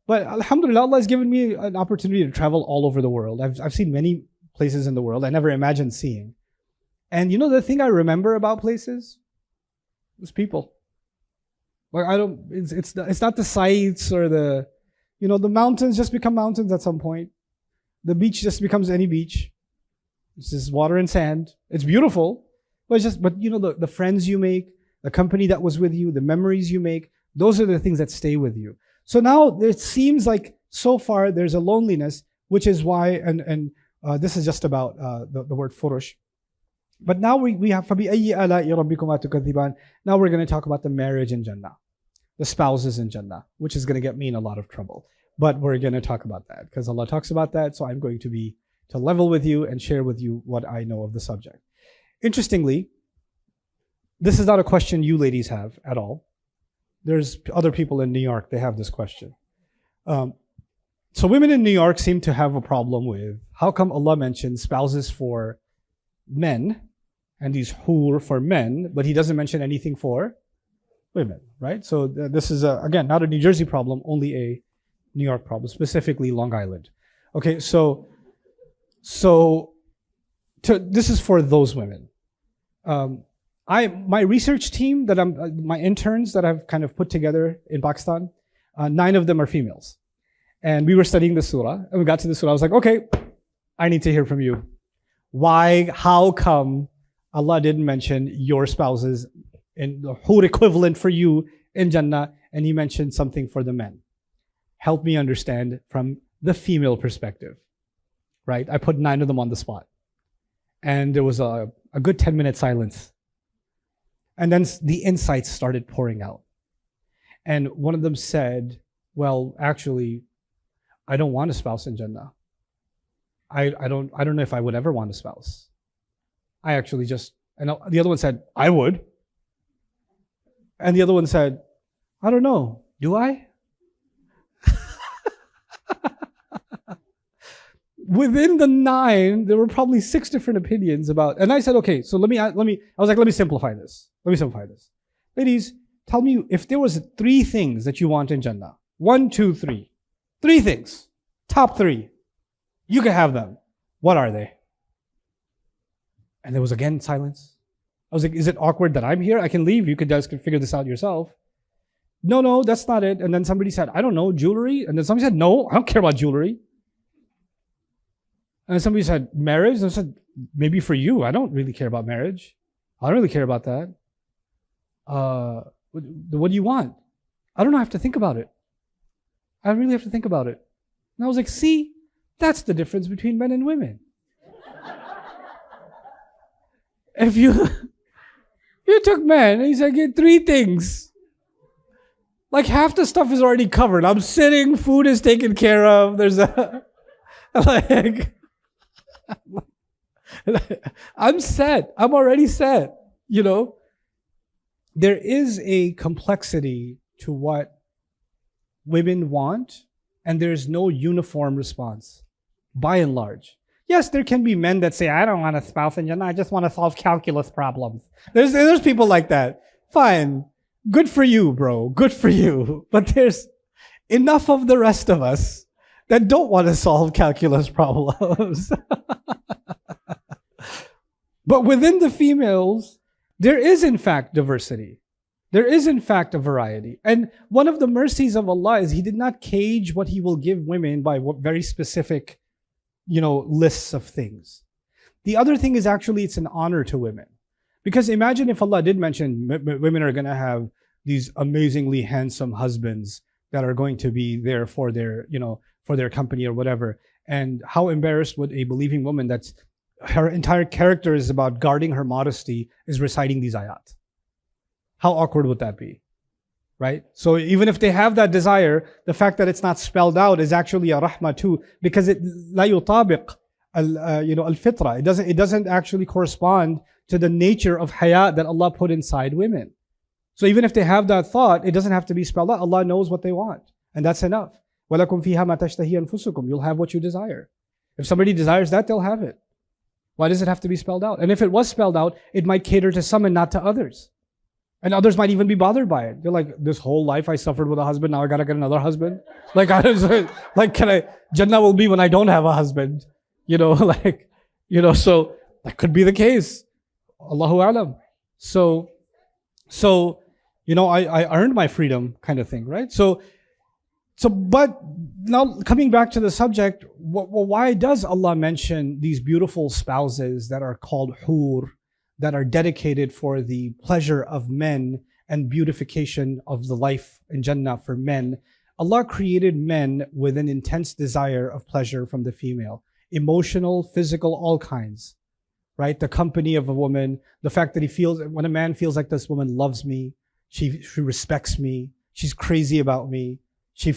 But alhamdulillah, Allah has given me an opportunity to travel all over the world. I've seen many places in the world I never imagined seeing. And you know the thing I remember about places? It was people. Like it's not the sights or the mountains just become mountains at some point. The beach just becomes any beach. It's just water and sand. It's beautiful. But the friends you make, the company that was with you, the memories you make, those are the things that stay with you. So now it seems like so far there's a loneliness, which is why, and this is just about the word furush. But now we have فَبِأَيِّ آلَاءِ رَبِّكُمَا تُكَذِّبَانِ. Now we're going to talk about the marriage in Jannah, the spouses in Jannah, which is going to get me in a lot of trouble. But we're going to talk about that because Allah talks about that. So I'm going to level with you and share with you what I know of the subject. Interestingly, this is not a question you ladies have at all. There's other people in New York, they have this question. So women in New York seem to have a problem with, how come Allah mentions spouses for men and these hur for men, but He doesn't mention anything for women, right? So this is, again, not a New Jersey problem, only a New York problem, specifically Long Island. Okay, so this is for those women. My research team my interns that I've kind of put together in Pakistan, 9 of them are females. And we were studying the surah, and we got to the surah. I was like, okay, I need to hear from you. How come Allah didn't mention your spouses in the hur equivalent for you in Jannah, and He mentioned something for the men? Help me understand from the female perspective, right? I put 9 of them on the spot. And there was a good 10-minute silence. And then the insights started pouring out. And one of them said, well, actually, I don't want a spouse in Jannah. I don't know if I would ever want a spouse. I actually and the other one said, I would. And the other one said, I don't know, do I? Within the 9, there were probably 6 different opinions about, and I said, okay, so let me simplify this. Ladies, tell me if there was 3 things that you want in Jannah. 1, 2, 3. 3 things. Top 3. You can have them. What are they? And there was again silence. I was like, is it awkward that I'm here? I can leave. You guys can figure this out yourself. No, that's not it. And then somebody said, I don't know, jewelry. And then somebody said, no, I don't care about jewelry. And then somebody said, marriage. And I said, maybe for you. I don't really care about marriage. I don't really care about that. What do you want? I don't know. I have to think about it. I really have to think about it. And I was like, see, that's the difference between men and women. If you took men, he said, get three things. Like half the stuff is already covered. I'm sitting, food is taken care of. There's a, like, I'm set. I'm already set. You know, there is a complexity to what women want, and there's no uniform response, by and large. Yes, there can be men that say, I don't want a spouse in Jannah, I just want to solve calculus problems. There's people like that. Fine. Good for you, bro. Good for you. But there's enough of the rest of us that don't want to solve calculus problems. But within the females, there is in fact diversity. There is in fact a variety. And one of the mercies of Allah is He did not cage what He will give women by what very specific, lists of things. The other thing is actually it's an honor to women. Because imagine if Allah did mention women are going to have these amazingly handsome husbands that are going to be there for their, for their company or whatever. And how embarrassed would a believing woman that's her entire character is about guarding her modesty is reciting these ayat? How awkward would that be? Right? So even if they have that desire, the fact that it's not spelled out is actually a rahmah too, because it la yutabiq al-fitra. It doesn't actually correspond to the nature of haya that Allah put inside women. So even if they have that thought, it doesn't have to be spelled out. Allah knows what they want, and that's enough. وَلَكُمْ فِيهَا مَا تَشْتَهِي أَنفُسُكُمْ. You'll have what you desire. If somebody desires that, they'll have it. Why does it have to be spelled out? And if it was spelled out, it might cater to some and not to others. And others might even be bothered by it. They're like, this whole life I suffered with a husband, now I gotta get another husband. Jannah will be when I don't have a husband. So that could be the case. Allahu Alam. So, I earned my freedom kind of thing, right? But now coming back to the subject, why does Allah mention these beautiful spouses that are called hur, that are dedicated for the pleasure of men and beautification of the life in Jannah for men? Allah created men with an intense desire of pleasure from the female. Emotional, physical, all kinds. Right? The company of a woman, the fact that when a man feels like this woman loves me, she respects me, she's crazy about me, she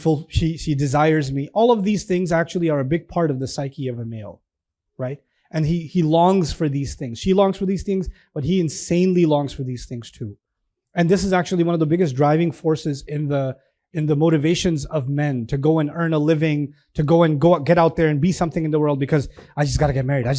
desires me. All of these things actually are a big part of the psyche of a male. Right? And he longs for these things. She longs for these things, but he insanely longs for these things too. And this is actually one of the biggest driving forces in the motivations of men to go and earn a living, to go get out there and be something in the world, because I just gotta get married. I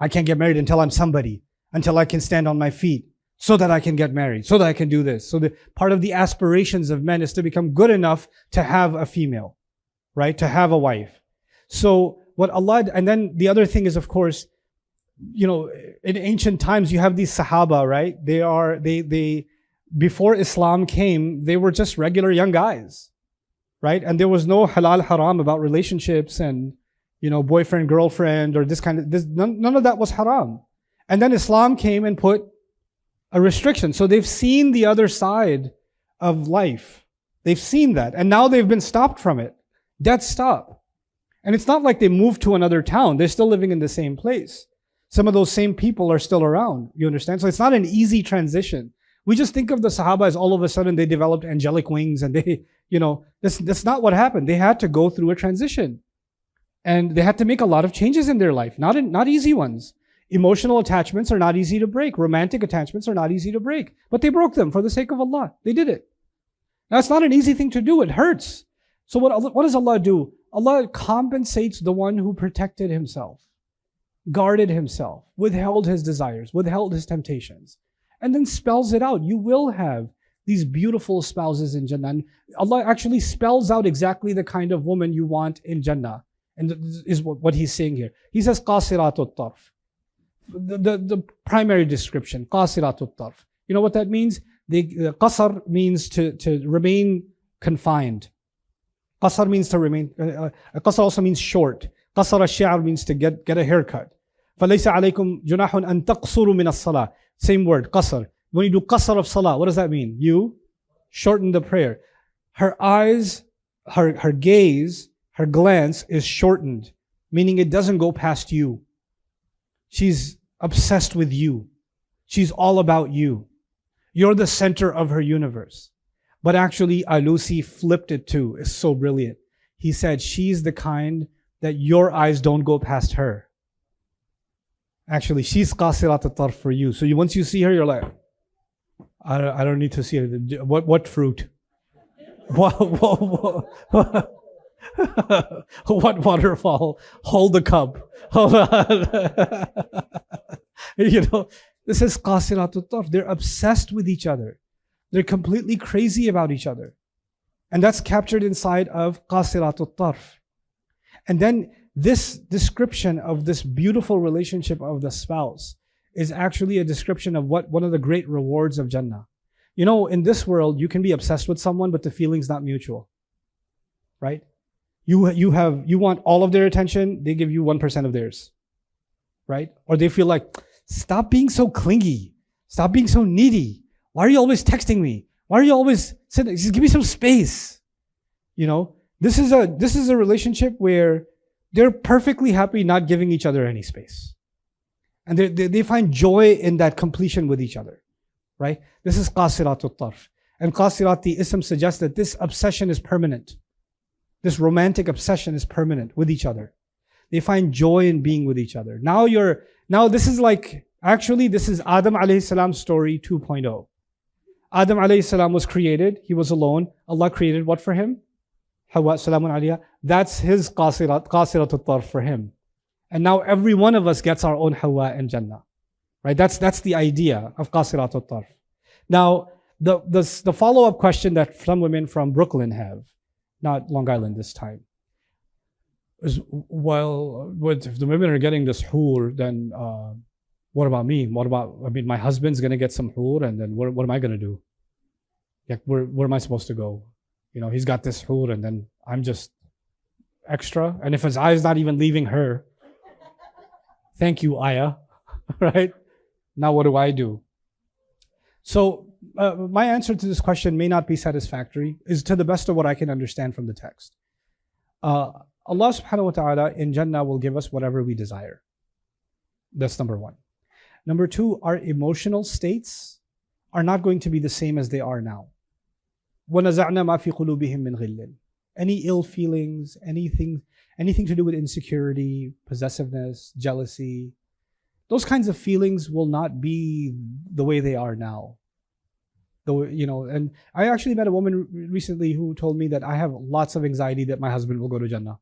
can't get married until I'm somebody, until I can stand on my feet, so that I can get married, so that I can do this. So part of the aspirations of men is to become good enough to have a female, right? To have a wife. So and then the other thing is, of course, in ancient times, you have these Sahaba, right? They before Islam came, they were just regular young guys, right? And there was no halal haram about relationships and, boyfriend, girlfriend, or none of that was haram. And then Islam came and put a restriction. So they've seen the other side of life. They've seen that. And now they've been stopped from it. Dead stop. And it's not like they moved to another town. They're still living in the same place. Some of those same people are still around. You understand? So it's not an easy transition. We just think of the Sahaba as all of a sudden they developed angelic wings and that's not what happened. They had to go through a transition. And they had to make a lot of changes in their life. Not easy ones. Emotional attachments are not easy to break. Romantic attachments are not easy to break. But they broke them for the sake of Allah. They did it. Now it's not an easy thing to do. It hurts. So what does Allah do? Allah compensates the one who protected himself, guarded himself, withheld his desires, withheld his temptations, and then spells it out. You will have these beautiful spouses in Jannah. And Allah actually spells out exactly the kind of woman you want in Jannah. And this is what He's saying here. He says, قَاصِرَاتُ الطَّرْفِ. The primary description, قَاصِرَاتُ الطَّرْفِ. You know what that means? The qasr means to remain confined. Qasr means to remain, qasr also means short. Qasr al-shi'r means to get a haircut. فَلَيْسَ عَلَيْكُمْ جُنَاحٌ أَن تَقْصُرُوا مِنَ الصَّلَاةِ. Same word, qasr. When you do qasr of salah, what does that mean? You shorten the prayer. Her eyes, her gaze, her glance is shortened, meaning it doesn't go past you. She's obsessed with you. She's all about you. You're the center of her universe. But actually, Alusi flipped it too. It's so brilliant. He said, she's the kind that your eyes don't go past her. Actually, she's qasirat al-tarf for you. So once you see her, you're like, I don't need to see her. What fruit? What waterfall? Hold the cup. Hold on. This is qasirat al-tarf. They're obsessed with each other. They're completely crazy about each other. And that's captured inside of qasirat al-tarf. And then this description of this beautiful relationship of the spouse is actually a description of one of the great rewards of Jannah. In this world, you can be obsessed with someone, but the feeling's not mutual. Right? You want all of their attention, they give you 1% of theirs. Right? Or they feel like, stop being so clingy. Stop being so needy. Why are you always texting me? Why are you always sitting? Just give me some space. This is a relationship where they're perfectly happy not giving each other any space. And they find joy in that completion with each other. Right? This is qasirat al-tarf. And qasirat, the ism suggests that this obsession is permanent. This romantic obsession is permanent with each other. They find joy in being with each other. Now this is Adam alayhi salam's story 2.0. Adam alayhi salam was created. He was alone. Allah created what for him? Hawa salamun alayha. That's his qasirat al-tarf for him. And now every one of us gets our own Hawa in Jannah. Right? That's the idea of qasirat al-tarf. Now, the follow-up question that some women from Brooklyn have, not Long Island this time, is, well, if the women are getting this hur, then what about me? My husband's going to get some hur, and then what am I going to do? Like, where am I supposed to go? He's got this hur, and then I'm just extra. And if his eye is not even leaving her, thank you, Ayah. Right? Now what do I do? So my answer to this question may not be satisfactory, is to the best of what I can understand from the text. Allah subhanahu wa ta'ala in Jannah will give us whatever we desire. That's number one. Number two, our emotional states are not going to be the same as they are now. وَنَزَعْنَا مَا فِي قُلُوبِهِم مِّن غِلٍّ. Any ill feelings, anything to do with insecurity, possessiveness, jealousy, those kinds of feelings will not be the way they are now. And I actually met a woman recently who told me that I have lots of anxiety that my husband will go to Jannah.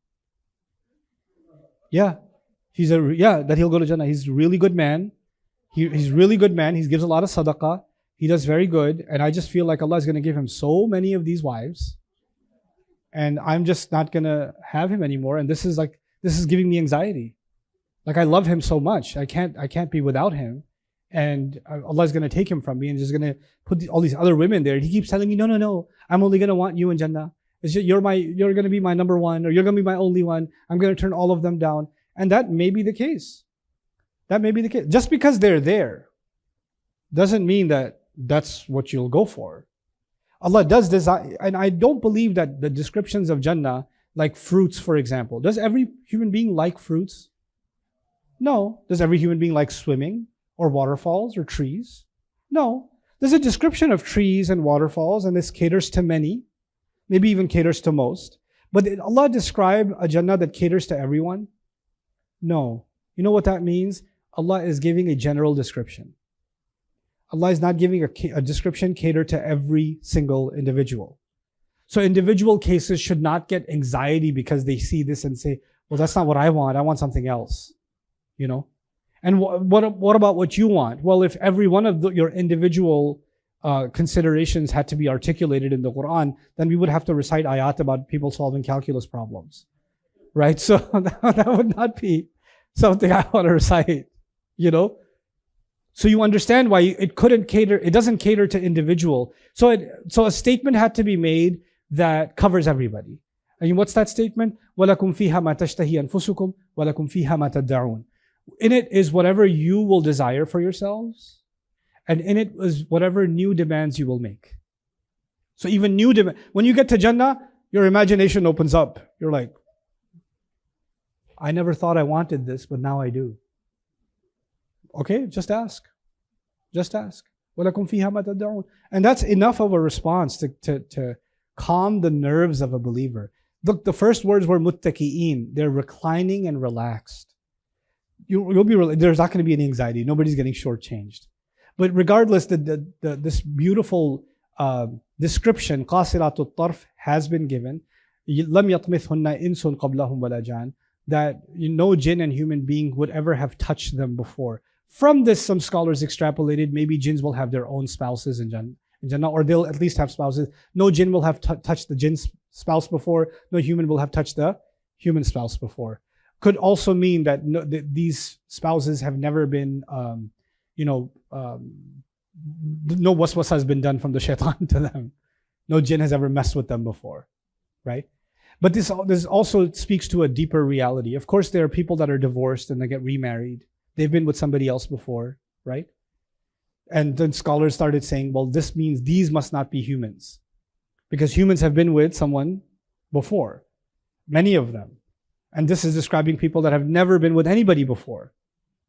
Yeah. That he'll go to Jannah. He's a really good man. He's a really good man. He gives a lot of sadaqah. He does very good. And I just feel like Allah is going to give him so many of these wives. And I'm just not going to have him anymore. And this is giving me anxiety. Like, I love him so much. I can't be without him. And Allah is going to take him from me and just going to put all these other women there. He keeps telling me, no, I'm only going to want you in Jannah. It's just, you're going to be my number one, or you're going to be my only one. I'm going to turn all of them down. And that may be the case. Just because they're there doesn't mean that that's what you'll go for. Allah does design, and I don't believe that the descriptions of Jannah, like fruits, for example. Does every human being like fruits? No. Does every human being like swimming or waterfalls or trees? No. There's a description of trees and waterfalls, and this caters to many, maybe even caters to most. But did Allah describe a Jannah that caters to everyone? No. You know what that means? Allah is giving a general description. Allah is not giving a description catered to every single individual. So individual cases should not get anxiety because they see this and say, well, that's not what I want something else. And what about what you want? Well, if every one of your individual considerations had to be articulated in the Quran, then we would have to recite ayat about people solving calculus problems. Right? So that would not be something I want to recite, So you understand why it doesn't cater to individual. So a statement had to be made that covers everybody. And what's that statement? وَلَكُمْ فِيهَا مَا تَشْتَهِي أَنفُسُكُمْ وَلَكُمْ فِيهَا مَا تَدَّعُونَ. In it is whatever you will desire for yourselves, and in it is whatever new demands you will make. So even new demand, when you get to Jannah, your imagination opens up. You're like, I never thought I wanted this, but now I do. Okay, just ask. Just ask. وَلَكُمْ فِيهَا مَا تَدَّعُونَ. And that's enough of a response to calm the nerves of a believer. Look, the first words were muttaqi'een. They're reclining and relaxed. You'll be, there's not going to be any anxiety. Nobody's getting shortchanged. But regardless, this beautiful description, قَاصِرَاتُ الطَّرْفِ, has been given. لَمْ يَطْمِثْهُنَّ إِنسٌ قَبْلَهُمْ وَلَا جَانٌ. That no jinn and human being would ever have touched them before. From this, some scholars extrapolated, maybe jinns will have their own spouses in Jannah, or they'll at least have spouses. No jinn will have touched the jinn's spouse before. No human will have touched the human spouse before. Could also mean that these spouses have never been, no waswasa has been done from the shaitan to them. No jinn has ever messed with them before, right? But this also speaks to a deeper reality. Of course, there are people that are divorced and they get remarried. They've been with somebody else before, right? And then scholars started saying, well, this means these must not be humans. Because humans have been with someone before. Many of them. And this is describing people that have never been with anybody before.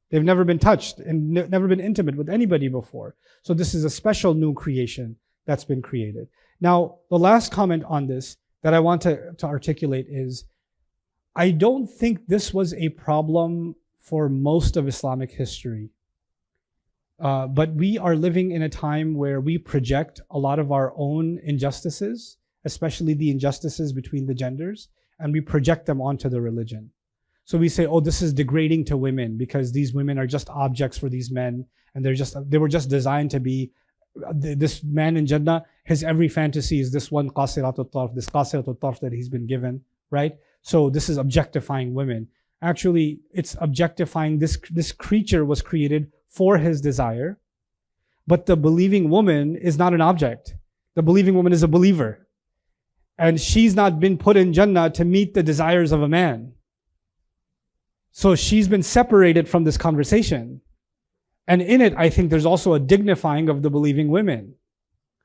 They've never been touched and never been intimate with anybody before. So this is a special new creation that's been created. Now, the last comment on this that I want to articulate is, I don't think this was a problem for most of Islamic history. But we are living in a time where we project a lot of our own injustices, especially the injustices between the genders, and we project them onto the religion. So we say, oh, this is degrading to women because these women are just objects for these men, and they were just designed to be, this man in Jannah, his every fantasy is this one qasiratul tarf, this qasiratul tarf that he's been given, right? So this is objectifying women. Actually, it's objectifying this creature was created for his desire, but the believing woman is not an object. The believing woman is a believer. And she's not been put in Jannah to meet the desires of a man. So she's been separated from this conversation. And in it, I think there's also a dignifying of the believing women,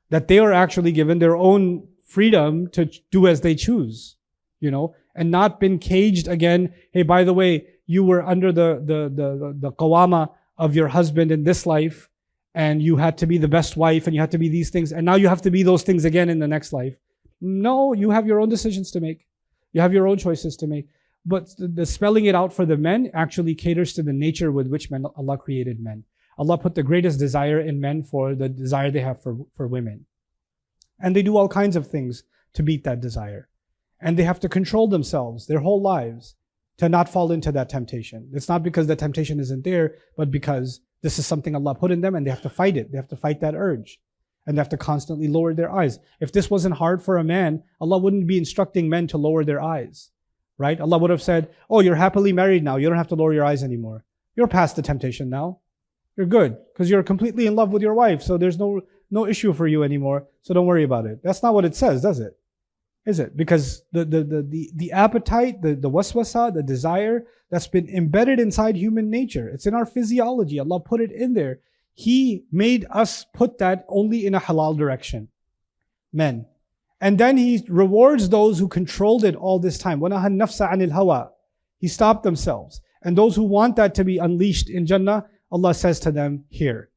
that they are actually given their own freedom to do as they choose, and not been caged again. Hey, by the way, you were under the qawama of your husband in this life, and you had to be the best wife, and you had to be these things, and now you have to be those things again in the next life. No, you have your own decisions to make. You have your own choices to make. But the spelling it out for the men actually caters to the nature with which Allah created men. Allah put the greatest desire in men for the desire they have for women. And they do all kinds of things to meet that desire. And they have to control themselves their whole lives to not fall into that temptation. It's not because the temptation isn't there, but because this is something Allah put in them and they have to fight it. They have to fight that urge. And they have to constantly lower their eyes. If this wasn't hard for a man, Allah wouldn't be instructing men to lower their eyes. Right? Allah would have said, oh, you're happily married now. You don't have to lower your eyes anymore. You're past the temptation now. You're good because you're completely in love with your wife. So there's no issue for you anymore. So don't worry about it. That's not what it says, does it? Is it? Because the appetite, the waswasa, the desire that's been embedded inside human nature. It's in our physiology. Allah put it in there. He made us put that only in a halal direction. Men. And then He rewards those who controlled it all this time. وَنَهَا النَّفْسَ عَنِ الْهَوَىٰ. He stopped themselves. And those who want that to be unleashed in Jannah, Allah says to them here.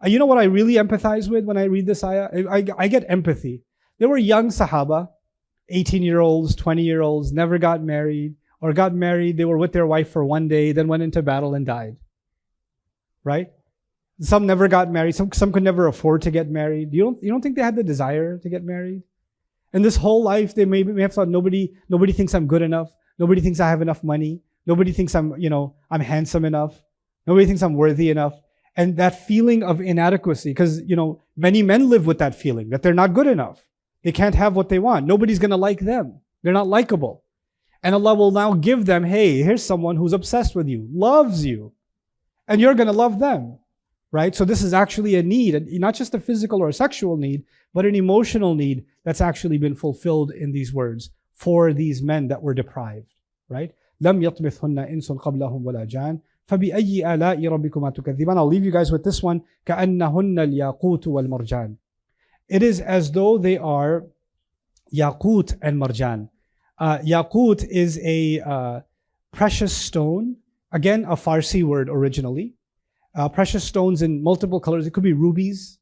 You know what I really empathize with when I read this ayah? I get empathy. There were young Sahaba, 18-year-olds, 20-year-olds, never got married, or got married, they were with their wife for one day, then went into battle and died. Right? Some never got married. Some could never afford to get married. You don't think they had the desire to get married? And this whole life, they may have thought, nobody thinks I'm good enough. Nobody thinks I have enough money. Nobody thinks I'm handsome enough. Nobody thinks I'm worthy enough. And that feeling of inadequacy, because, many men live with that feeling that they're not good enough. They can't have what they want. Nobody's going to like them. They're not likable. And Allah will now give them, hey, here's someone who's obsessed with you, loves you, and you're going to love them. Right? So this is actually a need, not just a physical or a sexual need, but an emotional need that's actually been fulfilled in these words for these men that were deprived. Right? لَمْ يَطْمِثْهُنَّ إِنسٌ قَبْلَهُمْ وَلَا جَانٌ فَبِأَيِّ آلَاءِ رَبِّكُمَا تُكَذِّبَانِ. I'll leave you guys with this one. كَأَنَّهُنَّ الْيَاقُوتُ وَالْمَرْجَانِ. It is as though they are yaqut and marjan. Yaqut is a precious stone. Again, a Farsi word originally. precious stones in multiple colors. It could be rubies,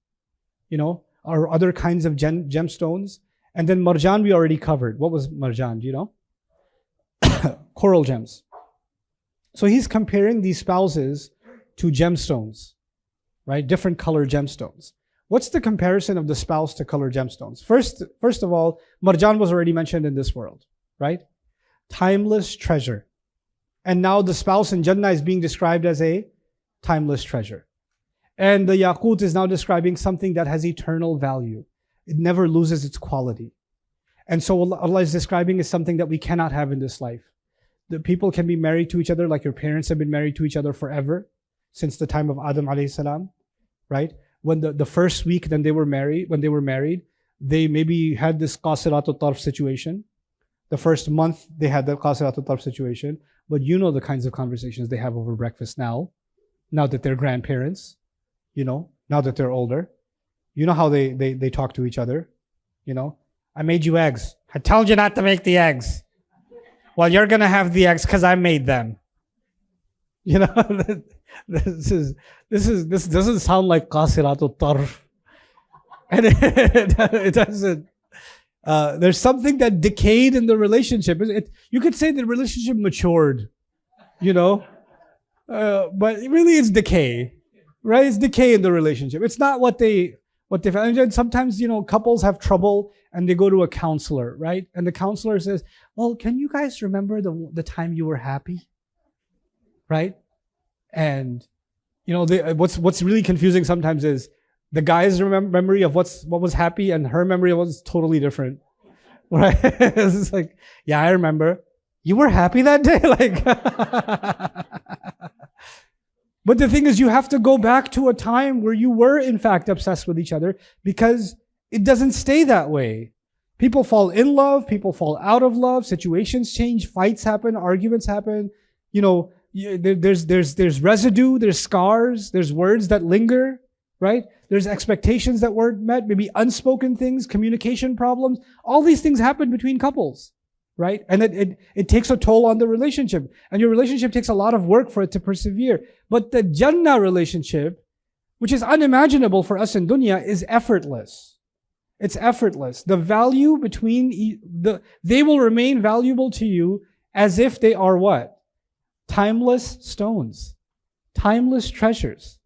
or other kinds of gemstones. And then marjan we already covered. What was marjan? Do you know? Coral gems. So he's comparing these spouses to gemstones, right? Different color gemstones. What's the comparison of the spouse to color gemstones? First of all, marjan was already mentioned in this world, right? Timeless treasure. And now the spouse in Jannah is being described as a timeless treasure. And the yaqut is now describing something that has eternal value. It never loses its quality. And so Allah is describing is something that we cannot have in this life. The people can be married to each other like your parents have been married to each other forever, since the time of Adam alayhi salam, right? When the first week when they were married, they maybe had this qasiratul tarf situation. The first month they had the qasiratul tarf situation. But you know the kinds of conversations they have over breakfast now that they're grandparents, now that they're older. You know how they talk to each other, I made you eggs. I told you not to make the eggs. Well, you're going to have the eggs because I made them. This doesn't sound like qasiratul tarf. And it doesn't. There's something that decayed in the relationship. You could say the relationship matured, but really it's decay, right? It's decay in the relationship. It's not what they found. And sometimes, couples have trouble and they go to a counselor, right? And the counselor says, well, can you guys remember the time you were happy? Right? And, what's really confusing sometimes is the guy's memory of what was happy and her memory was totally different. Right? It's like, yeah, I remember. You were happy that day? But the thing is, you have to go back to a time where you were, in fact, obsessed with each other, because it doesn't stay that way. People fall in love, people fall out of love, situations change, fights happen, arguments happen. There's residue, there's scars, there's words that linger, right? There's expectations that weren't met, maybe unspoken things, communication problems. All these things happen between couples, right? And it takes a toll on the relationship. And your relationship takes a lot of work for it to persevere. But the Jannah relationship, which is unimaginable for us in dunya, is effortless. It's effortless. The value they will remain valuable to you as if they are what? Timeless stones. Timeless treasures.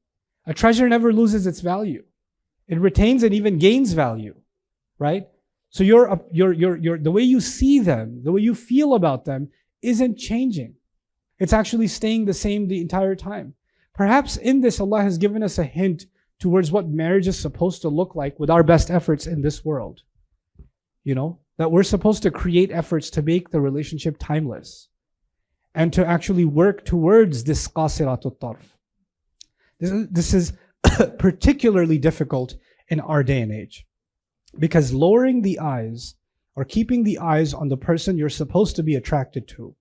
A treasure never loses its value. It retains and even gains value, right? So the way you see them, the way you feel about them isn't changing. It's actually staying the same the entire time. Perhaps in this, Allah has given us a hint towards what marriage is supposed to look like with our best efforts in this world. That we're supposed to create efforts to make the relationship timeless and to actually work towards this qasiratul tarf. This is particularly difficult in our day and age, because lowering the eyes or keeping the eyes on the person you're supposed to be attracted to,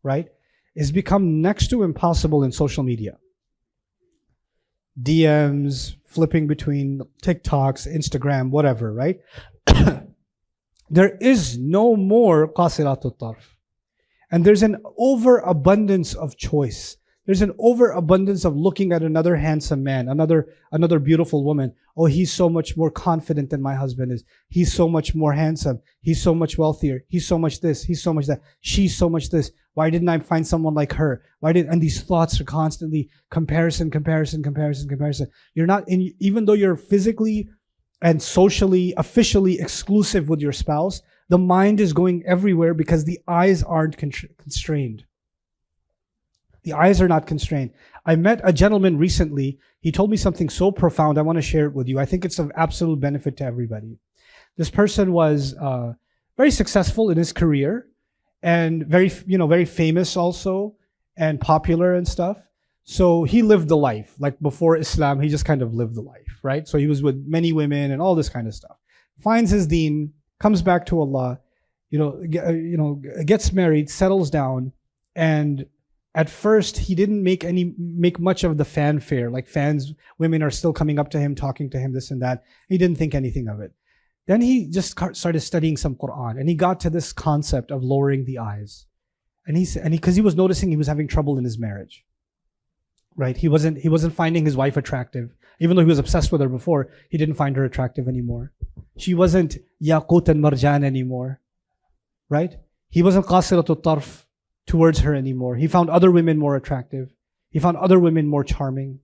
right, is become next to impossible in social media. DMs, flipping between TikToks, Instagram, whatever, right? There is no more qasiratul tarf. And there's an overabundance of choice. There's an overabundance of looking at another handsome man, another beautiful woman. Oh, he's so much more confident than my husband is. He's so much more handsome. He's so much wealthier. He's so much this. He's so much that. She's so much this. Why didn't I find someone like her? And these thoughts are constantly comparison. You're not in, even though you're physically and socially, officially exclusive with your spouse, the mind is going everywhere because the eyes aren't constrained. The eyes are not constrained. I met a gentleman recently. He told me something so profound. I want to share it with you. I think it's of absolute benefit to everybody. This person was very successful in his career and very famous also and popular and stuff. So he lived the life. Like before Islam, he just kind of lived the life, right? So he was with many women and all this kind of stuff. Finds his deen, comes back to Allah, gets married, settles down, and at first, he didn't make much of the fanfare. Like women are still coming up to him, talking to him, this and that. He didn't think anything of it. Then he just started studying some Quran, and he got to this concept of lowering the eyes. And because he was noticing he was having trouble in his marriage, right? He wasn't finding his wife attractive. Even though he was obsessed with her before, he didn't find her attractive anymore. She wasn't Yaqut and Marjan anymore, right? He wasn't Qasiratul Tarf towards her anymore. He found other women more attractive. He found other women more charming,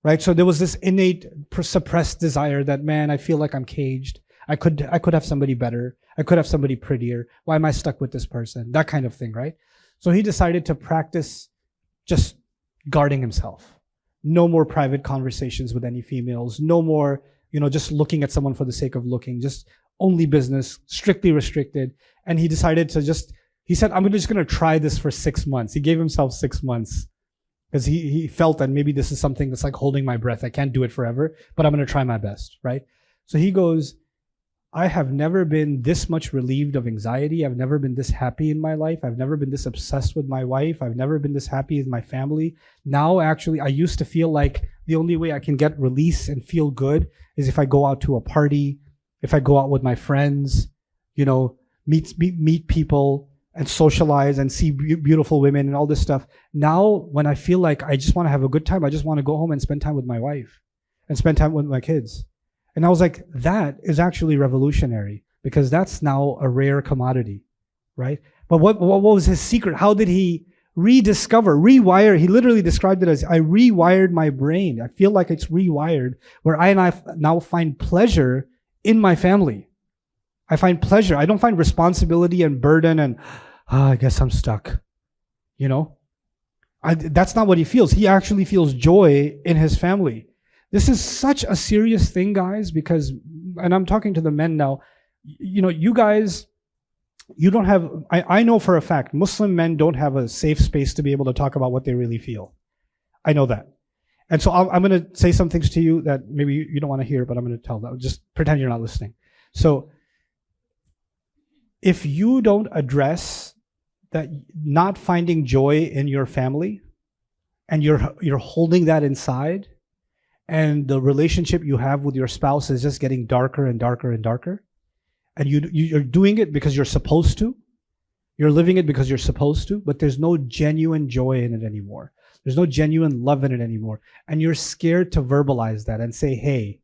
right? So there was this innate suppressed desire that, man, I feel like I'm caged. I could have somebody better. I could have somebody prettier. Why am I stuck with this person? That kind of thing, right? So he decided to practice just guarding himself. No more private conversations with any females. No more, just looking at someone for the sake of looking. Just only business, strictly restricted. And he decided to he said, I'm just going to try this for 6 months. He gave himself 6 months because he felt that maybe this is something that's like holding my breath. I can't do it forever, but I'm going to try my best, right? So he goes, I have never been this much relieved of anxiety. I've never been this happy in my life. I've never been this obsessed with my wife. I've never been this happy with my family. Now, actually, I used to feel like the only way I can get release and feel good is if I go out to a party, if I go out with my friends, meet people and socialize and see beautiful women and all this stuff. Now, when I feel like I just want to have a good time, I just want to go home and spend time with my wife and spend time with my kids. And I was like, that is actually revolutionary because that's now a rare commodity, right? But what was his secret? How did he rewire? He literally described it as, I rewired my brain. I feel like it's rewired where I now find pleasure in my family. I find pleasure. I don't find responsibility and burden and, I guess I'm stuck. That's not what he feels. He actually feels joy in his family. This is such a serious thing, guys, because, and I'm talking to the men now, you guys, you don't have, I know for a fact, Muslim men don't have a safe space to be able to talk about what they really feel. I know that. And so I'm going to say some things to you that maybe you don't want to hear, but I'm going to tell them. Just pretend you're not listening. So if you don't address that not finding joy in your family and you're holding that inside, and the relationship you have with your spouse is just getting darker and darker and darker, and you're doing it because you're supposed to, you're living it because you're supposed to, but there's no genuine joy in it anymore. There's no genuine love in it anymore. And you're scared to verbalize that and say, hey,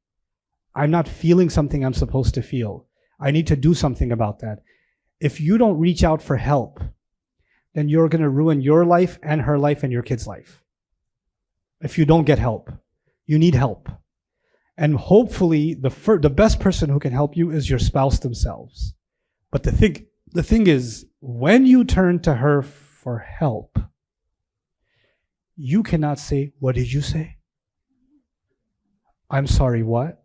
I'm not feeling something I'm supposed to feel. I need to do something about that. If you don't reach out for help, then you're going to ruin your life and her life and your kid's life. If you don't get help. You need help. And hopefully the best person who can help you is your spouse themselves. But the thing is, when you turn to her for help, you cannot say, what did you say? I'm sorry, what?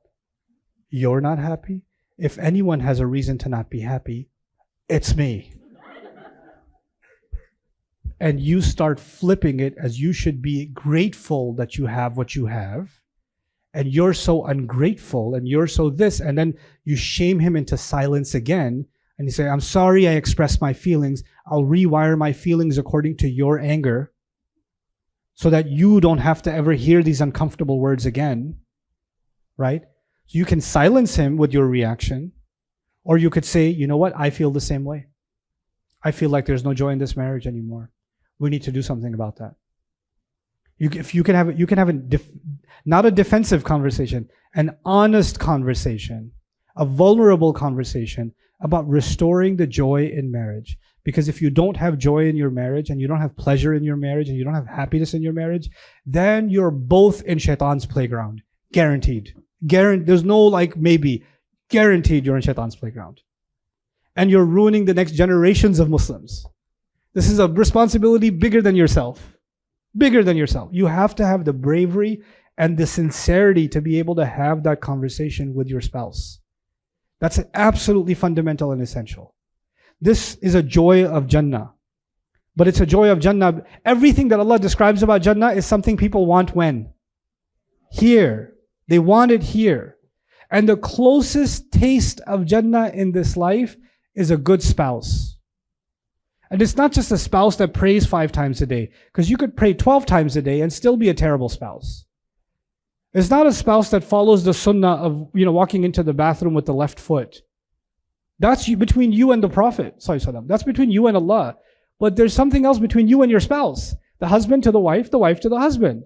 You're not happy? If anyone has a reason to not be happy, it's me. And you start flipping it as you should be grateful that you have what you have. And you're so ungrateful and you're so this. And then you shame him into silence again. And you say, I'm sorry I expressed my feelings. I'll rewire my feelings according to your anger so that you don't have to ever hear these uncomfortable words again. Right? So you can silence him with your reaction. Or you could say, you know what? I feel the same way. I feel like there's no joy in this marriage anymore. We need to do something about that. You can have not a defensive conversation, an honest conversation, a vulnerable conversation about restoring the joy in marriage. Because if you don't have joy in your marriage and you don't have pleasure in your marriage and you don't have happiness in your marriage, then you're both in Shaitan's playground. Guaranteed. There's no maybe. Guaranteed you're in Shaitan's playground. And you're ruining the next generations of Muslims. This is a responsibility bigger than yourself. Bigger than yourself. You have to have the bravery and the sincerity to be able to have that conversation with your spouse. That's absolutely fundamental and essential. This is a joy of Jannah. But it's a joy of Jannah. Everything that Allah describes about Jannah is something people want when? Here. They want it here. And the closest taste of Jannah in this life is a good spouse. And it's not just a spouse that prays 5 times a day, because you could pray 12 times a day and still be a terrible spouse. It's not a spouse that follows the sunnah of, walking into the bathroom with the left foot. That's between you and the Prophet. That's between you and Allah. But there's something else between you and your spouse. The husband to the wife to the husband.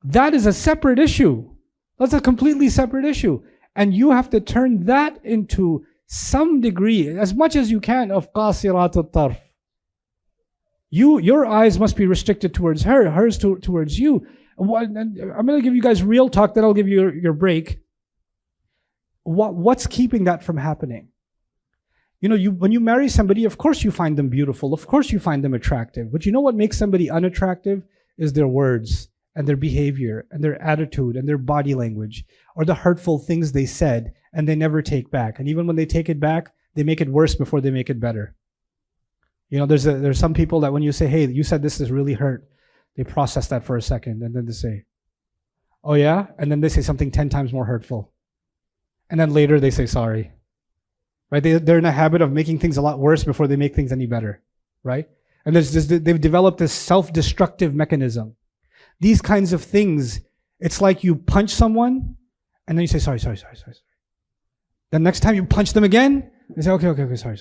That is a separate issue. That's a completely separate issue. And you have to turn that into some degree, as much as you can, of qasirat tarf. Your eyes must be restricted towards her, hers towards you. I'm going to give you guys real talk, then I'll give you your break. What's keeping that from happening? You know, when you marry somebody, of course you find them beautiful. Of course you find them attractive. But you know what makes somebody unattractive? Is their words and their behavior and their attitude and their body language, or the hurtful things they said and they never take back. And even when they take it back, they make it worse before they make it better. You know, there's some people that when you say, hey, you said this is really hurt, they process that for a second and then they say, oh yeah? And then they say something 10 times more hurtful. And then later they say sorry. Right? They're in a habit of making things a lot worse before they make things any better. Right? And they've developed this self-destructive mechanism. These kinds of things, it's like you punch someone and then you say sorry. Then next time you punch them again, they say, okay, sorry.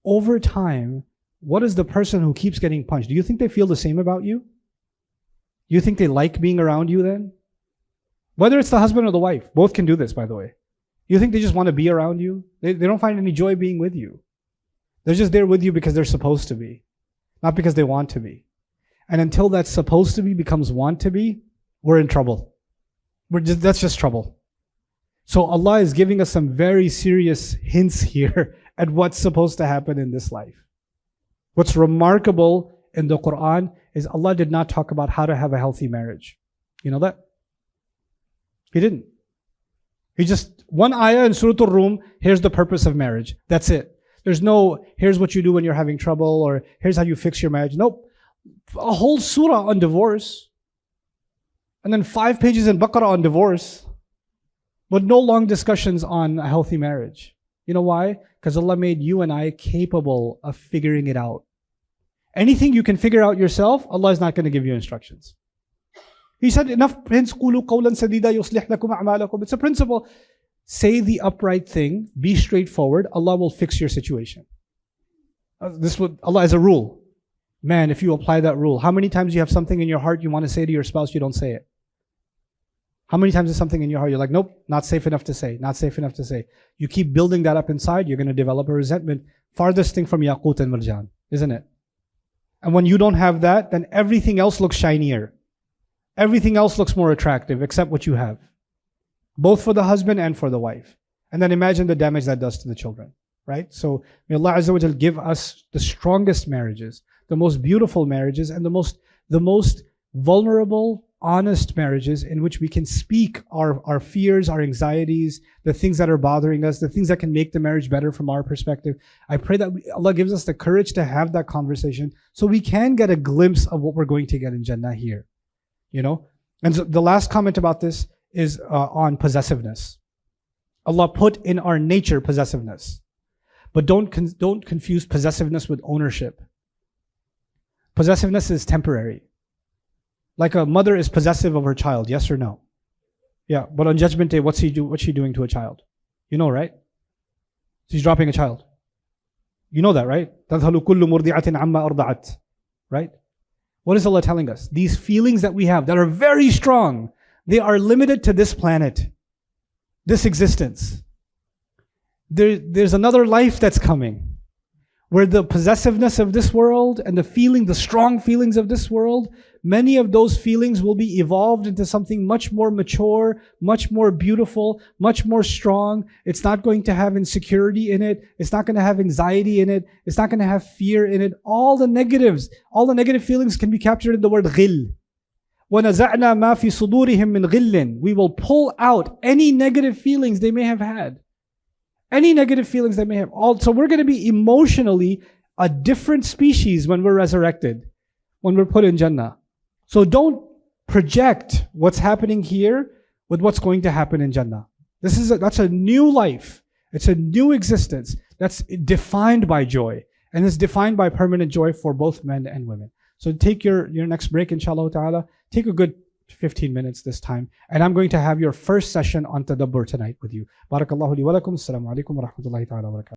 Over time, what is the person who keeps getting punched? Do you think they feel the same about you? Do you think they like being around you then? Whether it's the husband or the wife, both can do this, by the way. You think they just want to be around you? They don't find any joy being with you. They're just there with you because they're supposed to be, not because they want to be. And until that supposed to be becomes want to be, we're in trouble. That's just trouble. So Allah is giving us some very serious hints here at what's supposed to happen in this life. What's remarkable in the Quran is Allah did not talk about how to have a healthy marriage. You know that? He didn't. He just, one ayah in Surah Al-Rum, here's the purpose of marriage. That's it. There's no, here's what you do when you're having trouble, or here's how you fix your marriage. Nope. A whole surah on divorce. And then 5 pages in Baqarah on divorce. But no long discussions on a healthy marriage. You know why? Because Allah made you and I capable of figuring it out. Anything you can figure out yourself, Allah is not going to give you instructions. He said, enough, hence قُولُوا قَوْلًا سَدِيدًا يُصْلِحْ لَكُمْ أَعْمَالَكُم. It's a principle. Say the upright thing, be straightforward, Allah will fix your situation. This would, Allah is a rule. Man, if you apply that rule, how many times you have something in your heart you want to say to your spouse, you don't say it? How many times is something in your heart you're like, nope, not safe enough to say, not safe enough to say. You keep building that up inside, you're going to develop a resentment. Farthest thing from Yaqut and Marjan, isn't it? And when you don't have that, then everything else looks shinier. Everything else looks more attractive except what you have. Both for the husband and for the wife. And then imagine the damage that does to the children. Right? So may Allah Azza wa Jal give us the strongest marriages, the most beautiful marriages, and the most vulnerable, honest marriages in which we can speak our fears, our anxieties, the things that are bothering us, the things that can make the marriage better from our perspective. I pray that Allah gives us the courage to have that conversation so we can get a glimpse of what we're going to get in Jannah here. You know? And so the last comment about this is on possessiveness. Allah put in our nature possessiveness. But don't confuse possessiveness with ownership. Possessiveness is temporary. Like a mother is possessive of her child, yes or no? Yeah, but on Judgment Day, what's she doing to a child? You know, right? She's dropping a child. You know that, right? تَذْهَلُ كُلُّ مُرْضِعَةٍ عَمَّا أَرْضَعَتْ. Right? What is Allah telling us? These feelings that we have that are very strong, they are limited to this planet, this existence. There's another life that's coming, where the possessiveness of this world and the strong feelings of this world, many of those feelings will be evolved into something much more mature, much more beautiful, much more strong. It's not going to have insecurity in it. It's not going to have anxiety in it. It's not going to have fear in it. All the negative feelings can be captured in the word ghil. وَنَزَعْنَا مَا فِي صُدُورِهِمْ مِنْ غِلٍّ. We will pull out any negative feelings they may have had. Any negative feelings they may have. So we're going to be emotionally a different species when we're resurrected, when we're put in Jannah. So don't project what's happening here with what's going to happen in Jannah. That's a new life. It's a new existence that's defined by joy. And it's defined by permanent joy for both men and women. So take your next break, inshallah ta'ala. Take a good 15 minutes this time. And I'm going to have your first session on tadabbur tonight with you. Barakallahu li wa lakum. Assalamu alaikum wa rahmatullahi ta'ala wa barakatuh.